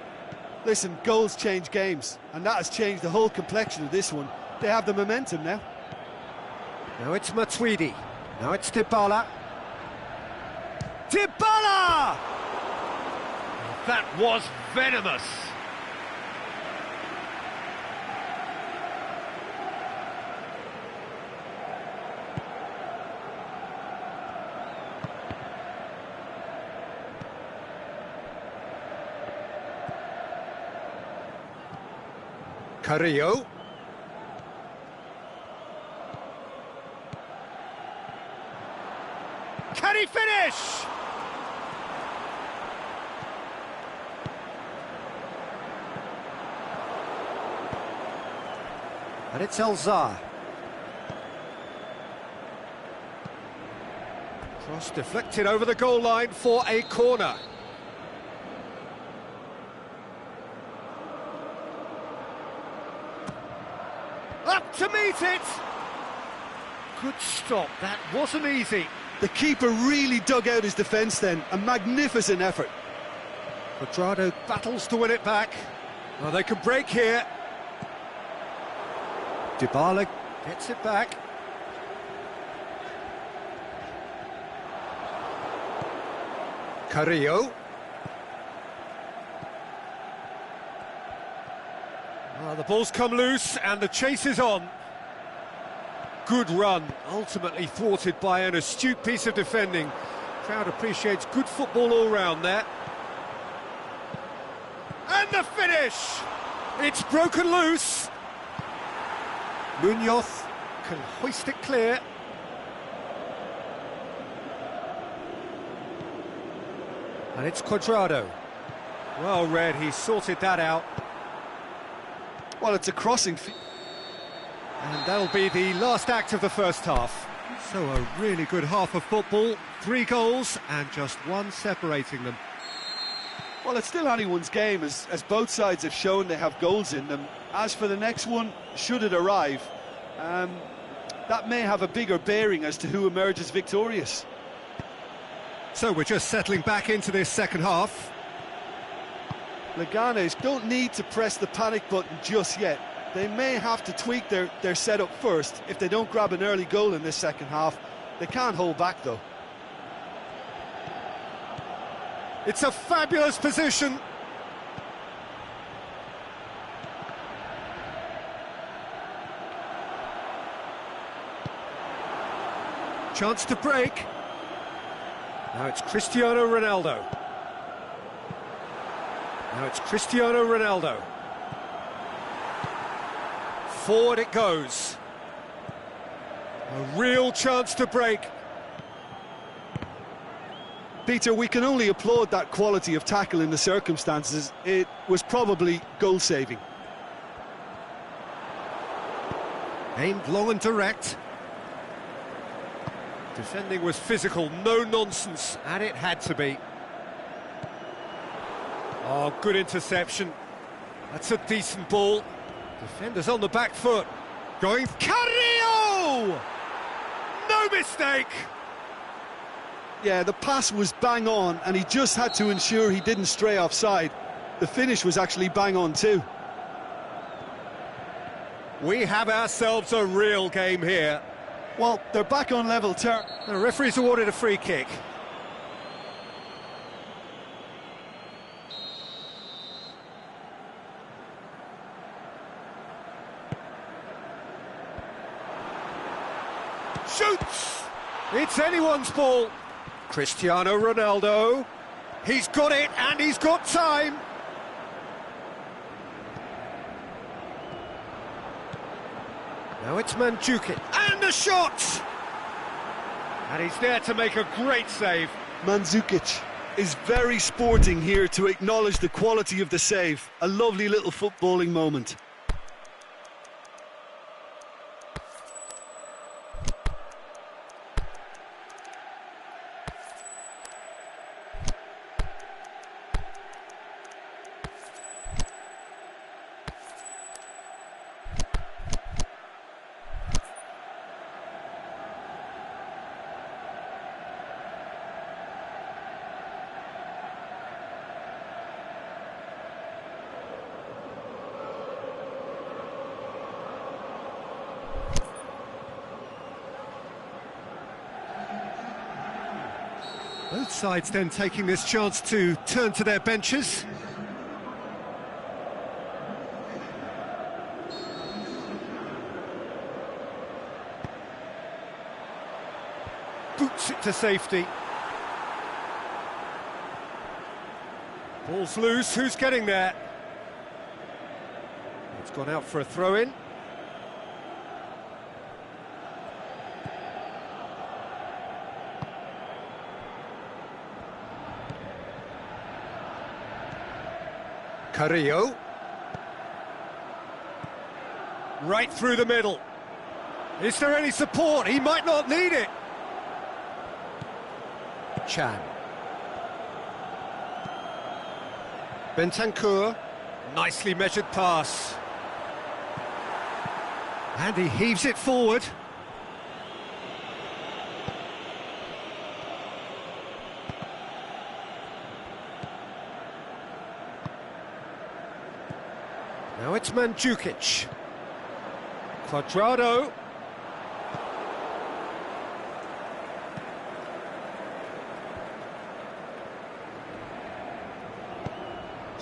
Listen, goals change games, and that has changed the whole complexion of this one. They have the momentum now. Now it's Matuidi. Now it's Dybala. Dybala! That was venomous. Carrillo. Can he finish? And it's Elzar. Cross deflected over the goal line for a corner. Up to meet it! Good stop, that wasn't easy. The keeper really dug out his defence then, a magnificent effort. Cuadrado battles to win it back. Oh, they can break here. Dybala gets it back. Carrillo. Oh, the ball's come loose and the chase is on. Good run, ultimately thwarted by an astute piece of defending. Crowd appreciates good football all round there. And the finish! It's broken loose. Munoz can hoist it clear. And it's Cuadrado. Well read, he sorted that out. Well, it's a crossing. And that'll be the last act of the first half. So a really good half of football. 3 goals and just one separating them. Well, it's still anyone's game, as both sides have shown they have goals in them. As for the next one, should it arrive, that may have a bigger bearing as to who emerges victorious. So we're just settling back into this second half. Leganes don't need to press the panic button just yet. They may have to tweak their setup first if they don't grab an early goal in this second half. They can't hold back, though. It's a fabulous position. Chance to break. Now it's Cristiano Ronaldo. Now it's Cristiano Ronaldo. Forward it goes. A real chance to break. Peter, we can only applaud that quality of tackle in the circumstances. It was probably goal-saving. Aimed long and direct. Defending was physical, no nonsense, and it had to be. Oh, good interception. That's a decent ball. Defenders on the back foot. Going... Carrillo! No mistake! Yeah, the pass was bang on, and he just had to ensure he didn't stray offside. The finish was actually bang on too. We have ourselves a real game here. Well, they're back on level terms. The referee's awarded a free kick. Shoots! It's anyone's ball. Cristiano Ronaldo. He's got it and he's got time. Now it's Mandzukic. And a shot! And he's there to make a great save. Mandzukic is very sporting here to acknowledge the quality of the save. A lovely little footballing moment. Both sides then taking this chance to turn to their benches. Boots it to safety. Ball's loose, who's getting there? It's gone out for a throw-in. Carrillo. Right through the middle. Is there any support? He might not need it. Chan. Bentancur. Nicely measured pass. And he heaves it forward. Now it's Mandzukic. Cuadrado.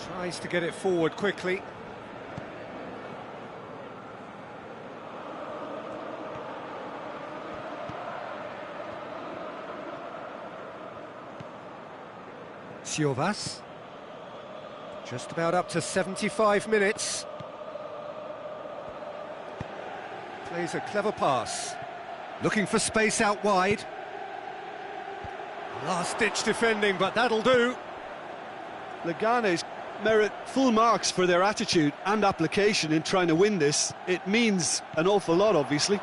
Tries to get it forward quickly. Siovas. Just about up to 75 minutes. Plays a clever pass. Looking for space out wide. Last-ditch defending, but that'll do. Leganes merit full marks for their attitude and application in trying to win this. It means an awful lot, obviously.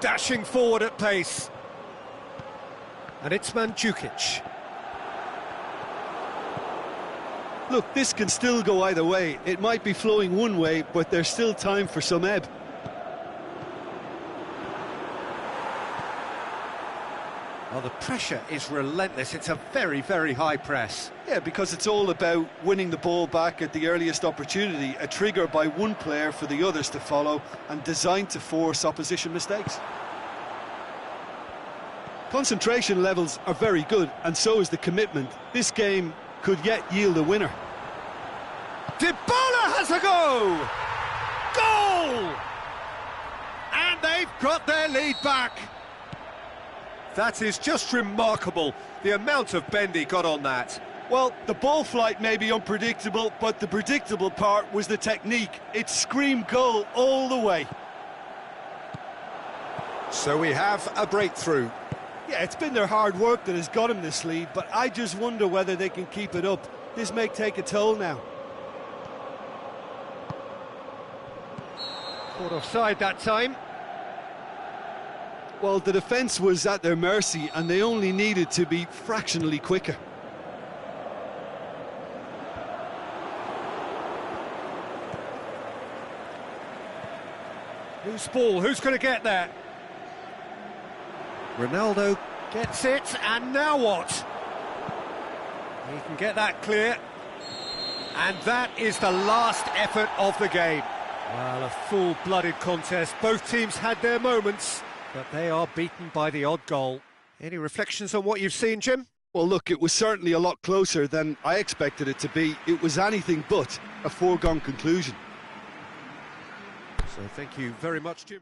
Dashing forward at pace. And it's Mandzukic. Look, this can still go either way. It might be flowing one way, but there's still time for some ebb. Well, the pressure is relentless. It's a very, very high press. Yeah, because it's all about winning the ball back at the earliest opportunity, a trigger by one player for the others to follow, and designed to force opposition mistakes. Concentration levels are very good, and so is the commitment. This game could yet yield a winner. Dybala has a go! Goal! And they've got their lead back. That is just remarkable, the amount of bend he got on that. Well, the ball flight may be unpredictable, but the predictable part was the technique. It screamed goal all the way. So we have a breakthrough. Yeah, it's been their hard work that has got him this lead, but I just wonder whether they can keep it up. This may take a toll now. Caught offside that time. Well, the defence was at their mercy, and they only needed to be fractionally quicker. Loose ball, who's going to get there? Ronaldo gets it, and now what? He can get that clear. And that is the last effort of the game. Well, a full-blooded contest. Both teams had their moments, but they are beaten by the odd goal. Any reflections on what you've seen, Jim? Well, look, it was certainly a lot closer than I expected it to be. It was anything but a foregone conclusion. So thank you very much, Jim.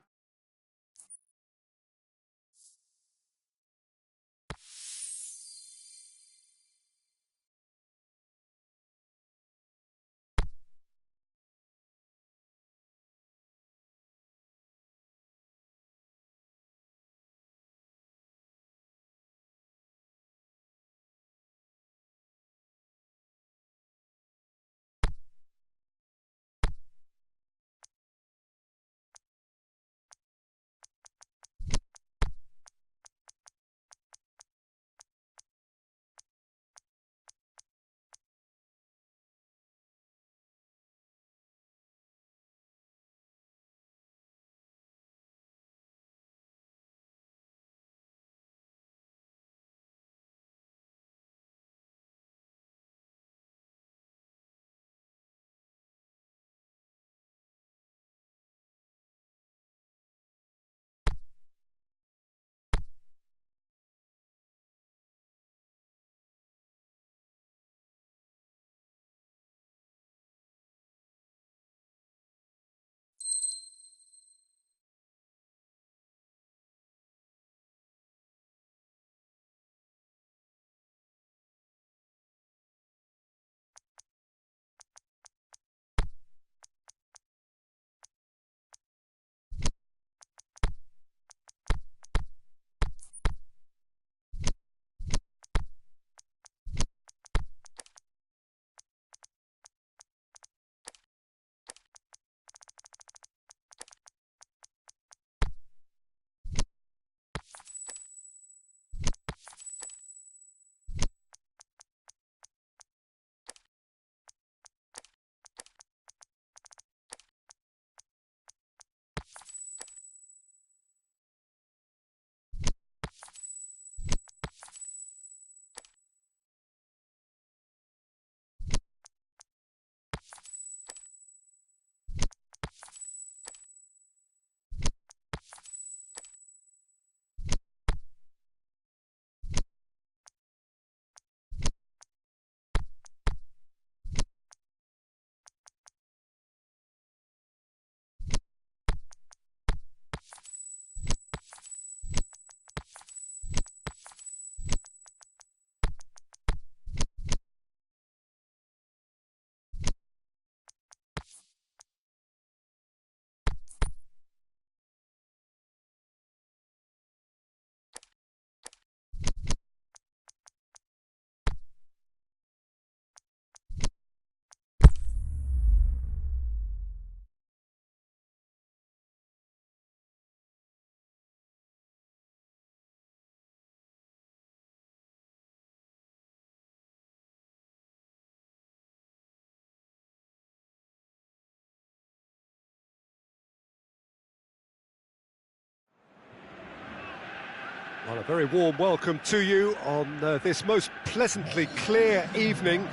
very warm welcome to you on this most pleasantly clear evening.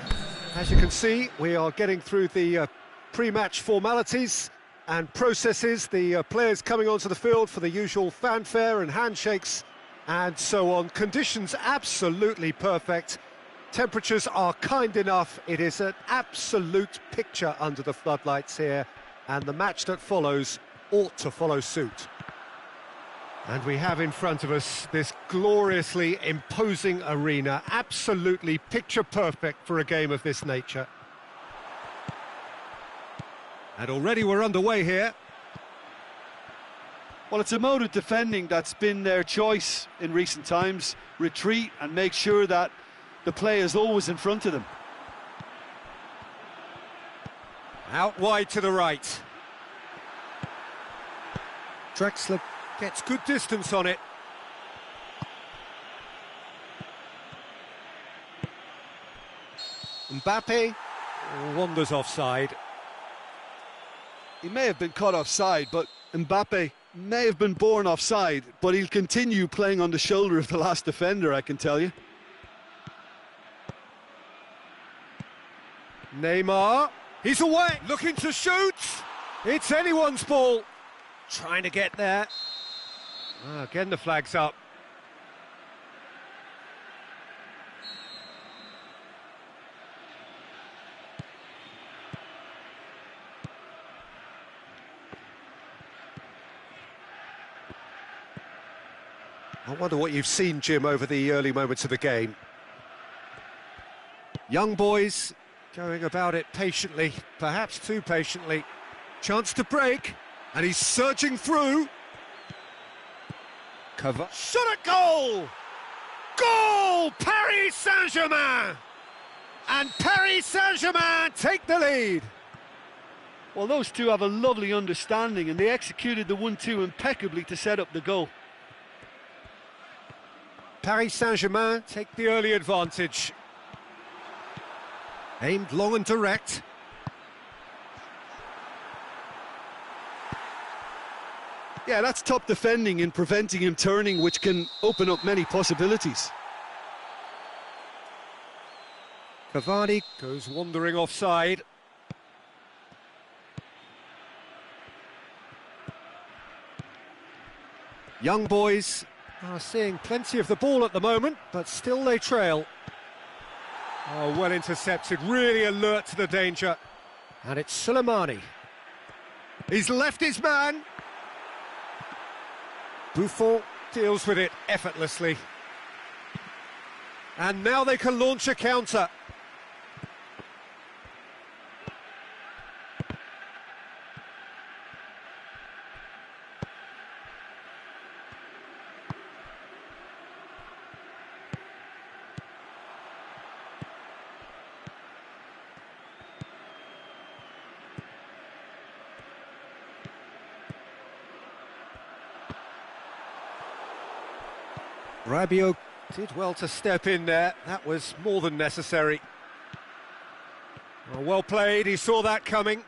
As you can see, we are getting through the pre-match formalities and processes, the players coming onto the field for the usual fanfare and handshakes and so on. Conditions absolutely perfect. Temperatures are kind enough. It is an absolute picture under the floodlights here, and the match that follows ought to follow suit. And we have in front of us this gloriously imposing arena, absolutely picture perfect for a game of this nature. And already we're underway here. Well, it's a mode of defending that's been their choice in recent times. Retreat and make sure that the play is always in front of them. Out wide to the right. Drexler gets good distance on it. Mbappe wanders offside. He may have been caught offside, but Mbappe may have been born offside, but he'll continue playing on the shoulder of the last defender, I can tell you. Neymar, he's away, looking to shoot. It's anyone's ball. Trying to get there. Again, the flag's up. I wonder what you've seen, Jim, over the early moments of the game. Young boys going about it patiently, perhaps too patiently. Chance to break, and he's surging through. Cover. Shot at goal! Goal! Paris Saint-Germain! And Paris Saint-Germain take the lead. Well, those two have a lovely understanding, and they executed the 1-2 impeccably to set up the goal. Paris Saint-Germain take the early advantage. Aimed long and direct. Yeah, that's top defending in preventing him turning, which can open up many possibilities. Cavani goes wandering offside. Young boys are seeing plenty of the ball at the moment, but still they trail. Oh, well intercepted, really alert to the danger. And it's Soleimani. He's left his man. Buffon deals with it effortlessly. And now they can launch a counter. Rabiot did well to step in there. That was more than necessary. Well played, he saw that coming.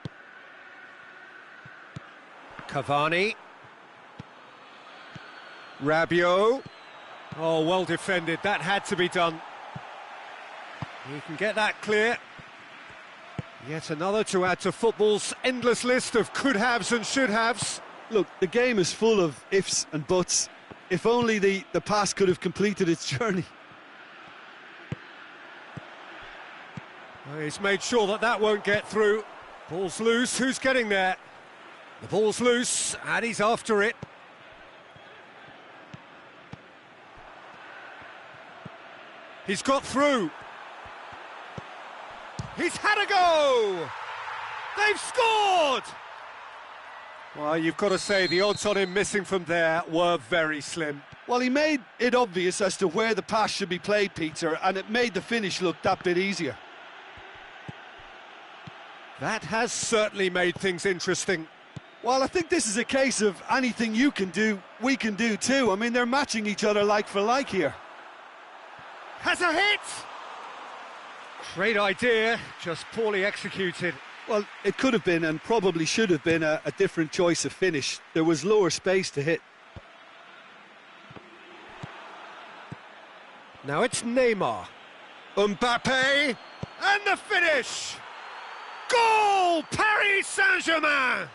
Cavani. Rabiot. Oh, well defended, that had to be done. He can get that clear. Yet another to add to football's endless list of could-haves and should-haves. Look, the game is full of ifs and buts. If only the pass could have completed its journey. Well, he's made sure that that won't get through. Ball's loose, who's getting there? The ball's loose, and he's after it. He's got through. He's had a go! They've scored! Well, you've got to say the odds on him missing from there were very slim. Well, he made it obvious as to where the pass should be played, Peter, and it made the finish look that bit easier. That has certainly made things interesting. Well, I think this is a case of anything you can do, we can do too. I mean, they're matching each other like for like here. Has a hit! Great idea, just poorly executed. Well, it could have been and probably should have been a different choice of finish. There was lower space to hit. Now it's Neymar. Mbappe, and the finish! Goal! Paris Saint-Germain!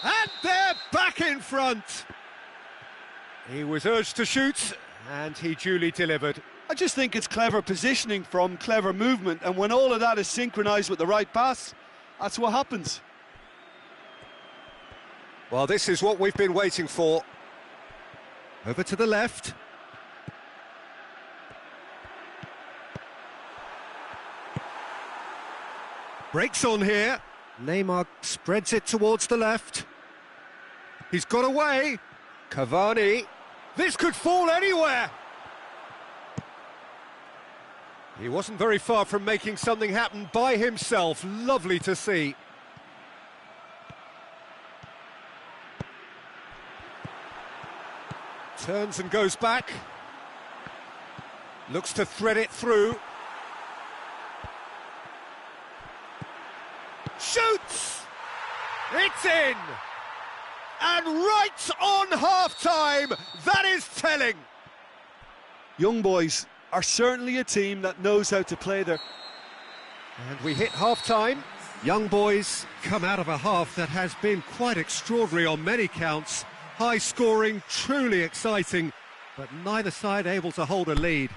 And they're back in front. He was urged to shoot, and he duly delivered. I just think it's clever positioning from clever movement, and when all of that is synchronised with the right pass, that's what happens. Well, this is what we've been waiting for. Over to the left. Breaks on here. Neymar spreads it towards the left. He's got away. Cavani. This could fall anywhere. He wasn't very far from making something happen by himself. Lovely to see. Turns and goes back. Looks to thread it through. Shoots! It's in! And right on half-time, that is telling. Young boys are certainly a team that knows how to play their... And we hit half-time. Young boys come out of a half that has been quite extraordinary on many counts. High scoring, truly exciting, but neither side able to hold a lead.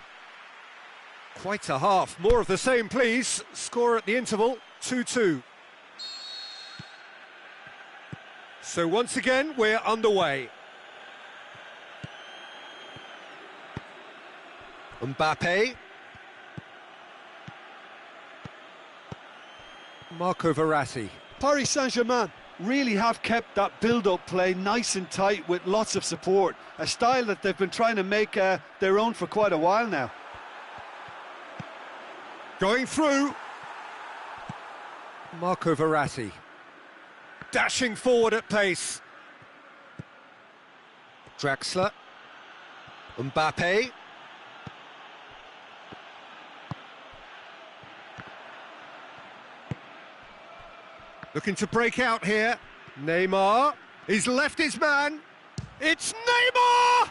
Quite a half. More of the same, please. Score at the interval, 2-2. So once again, we're underway. Mbappe. Marco Verratti. Paris Saint-Germain really have kept that build-up play nice and tight with lots of support, a style that they've been trying to make their own for quite a while now. Going through. Marco Verratti. Dashing forward at pace. Draxler. Mbappe. Looking to break out here. Neymar. He's left his man. It's Neymar!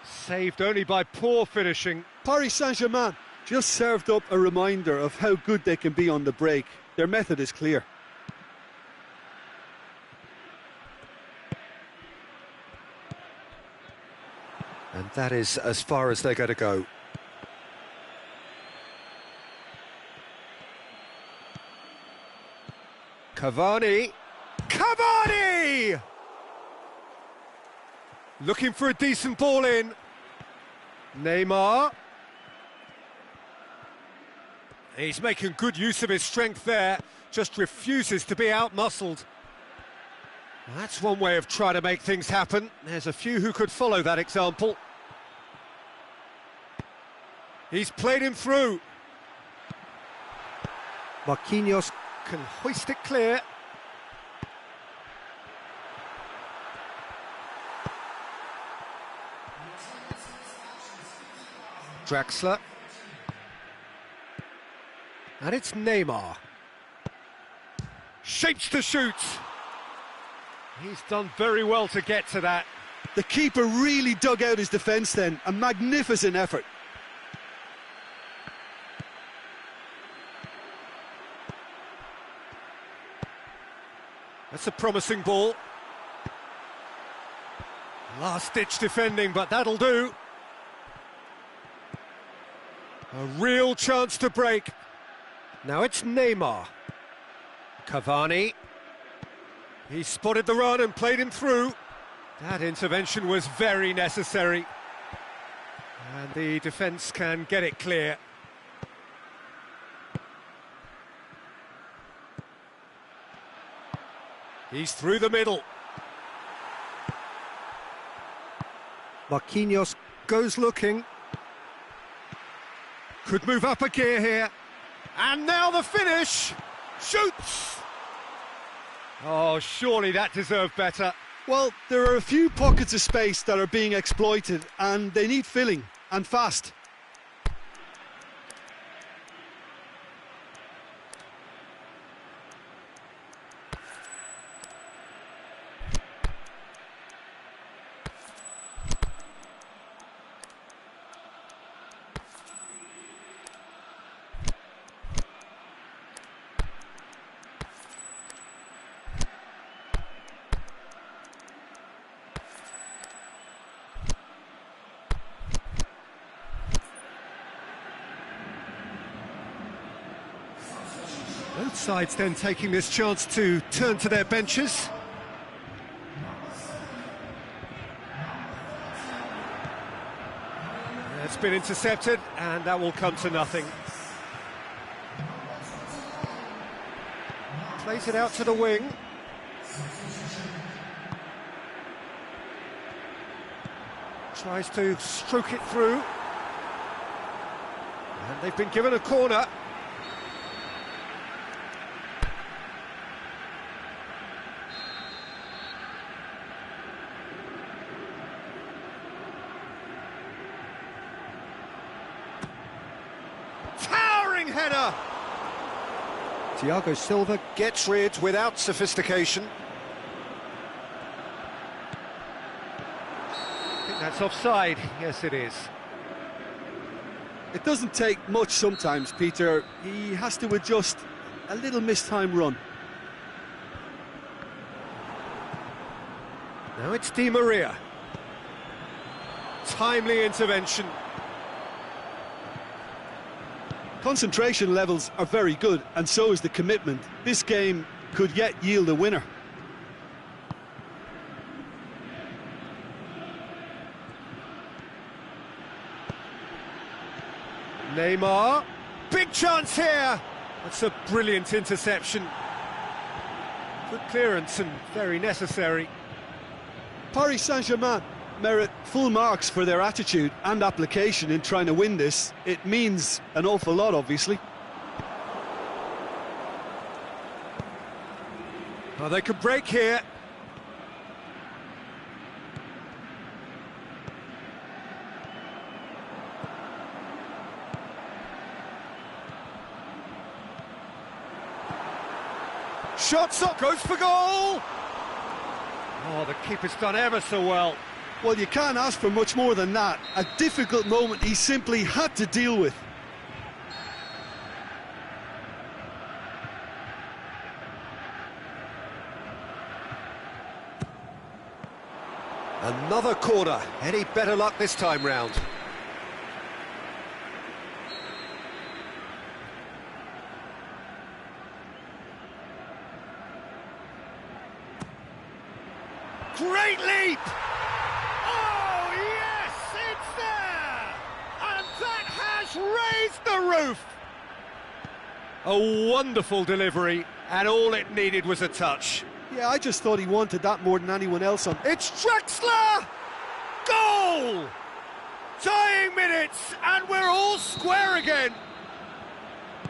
Saved only by poor finishing. Paris Saint-Germain just served up a reminder of how good they can be on the break. Their method is clear. And that is as far as they're going to go. Cavani. Cavani! Looking for a decent ball in. Neymar. He's making good use of his strength there. Just refuses to be out-muscled. That's one way of trying to make things happen. There's a few who could follow that example. He's played him through. Marquinhos can hoist it clear. Draxler. And it's Neymar. Shapes to shoot. He's done very well to get to that. The keeper really dug out his defence then. A magnificent effort. That's a promising ball. Last-ditch defending, but that'll do. A real chance to break. Now it's Neymar. Cavani. He spotted the run and played him through. That intervention was very necessary. And the defence can get it clear. He's through the middle. Marquinhos goes looking. Could move up a gear here. And now the finish. Shoots! Oh, surely that deserved better. Well, there are a few pockets of space that are being exploited, and they need filling, and fast. Both sides then taking this chance to turn to their benches. It's been intercepted, and that will come to nothing. Plays it out to the wing. Tries to stroke it through. And they've been given a corner. Towering header! Thiago Silva gets rid without sophistication. I think that's offside. Yes, it is. It doesn't take much sometimes, Peter. He has to adjust a little mistimed run. Now it's Di Maria. Timely intervention. Concentration levels are very good, and so is the commitment. This game could yet yield a winner. Neymar, big chance here. That's a brilliant interception. Good clearance and very necessary. Paris Saint-Germain merit full marks for their attitude and application in trying to win this. It means an awful lot, obviously. Oh, they could break here. Shots up, goes for goal! Oh, the keeper's done ever so well. Well, you can't ask for much more than that. A difficult moment he simply had to deal with. Another corner. Any better luck this time round? Great leap! Oh, yes, it's there! And that has raised the roof! A wonderful delivery, and all it needed was a touch. Yeah, I just thought he wanted that more than anyone else on. It's Draxler! Goal! Dying minutes, and we're all square again.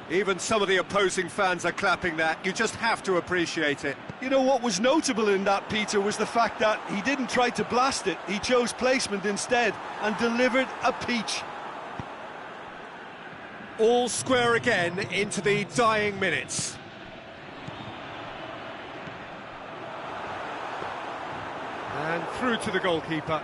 Even some of the opposing fans are clapping that. You just have to appreciate it. You know, what was notable in that, Peter, was the fact that he didn't try to blast it. He chose placement instead and delivered a peach. All square again into the dying minutes. And through to the goalkeeper.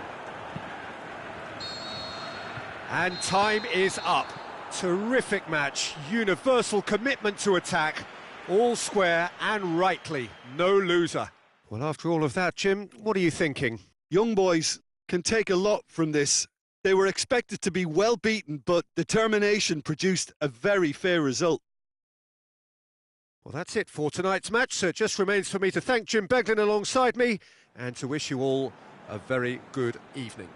And time is up. Terrific match, universal commitment to attack, all square and rightly, no loser. Well, after all of that, Jim, what are you thinking? Young boys can take a lot from this. They were expected to be well beaten, but determination produced a very fair result. Well, that's it for tonight's match, so it just remains for me to thank Jim Beglin alongside me and to wish you all a very good evening.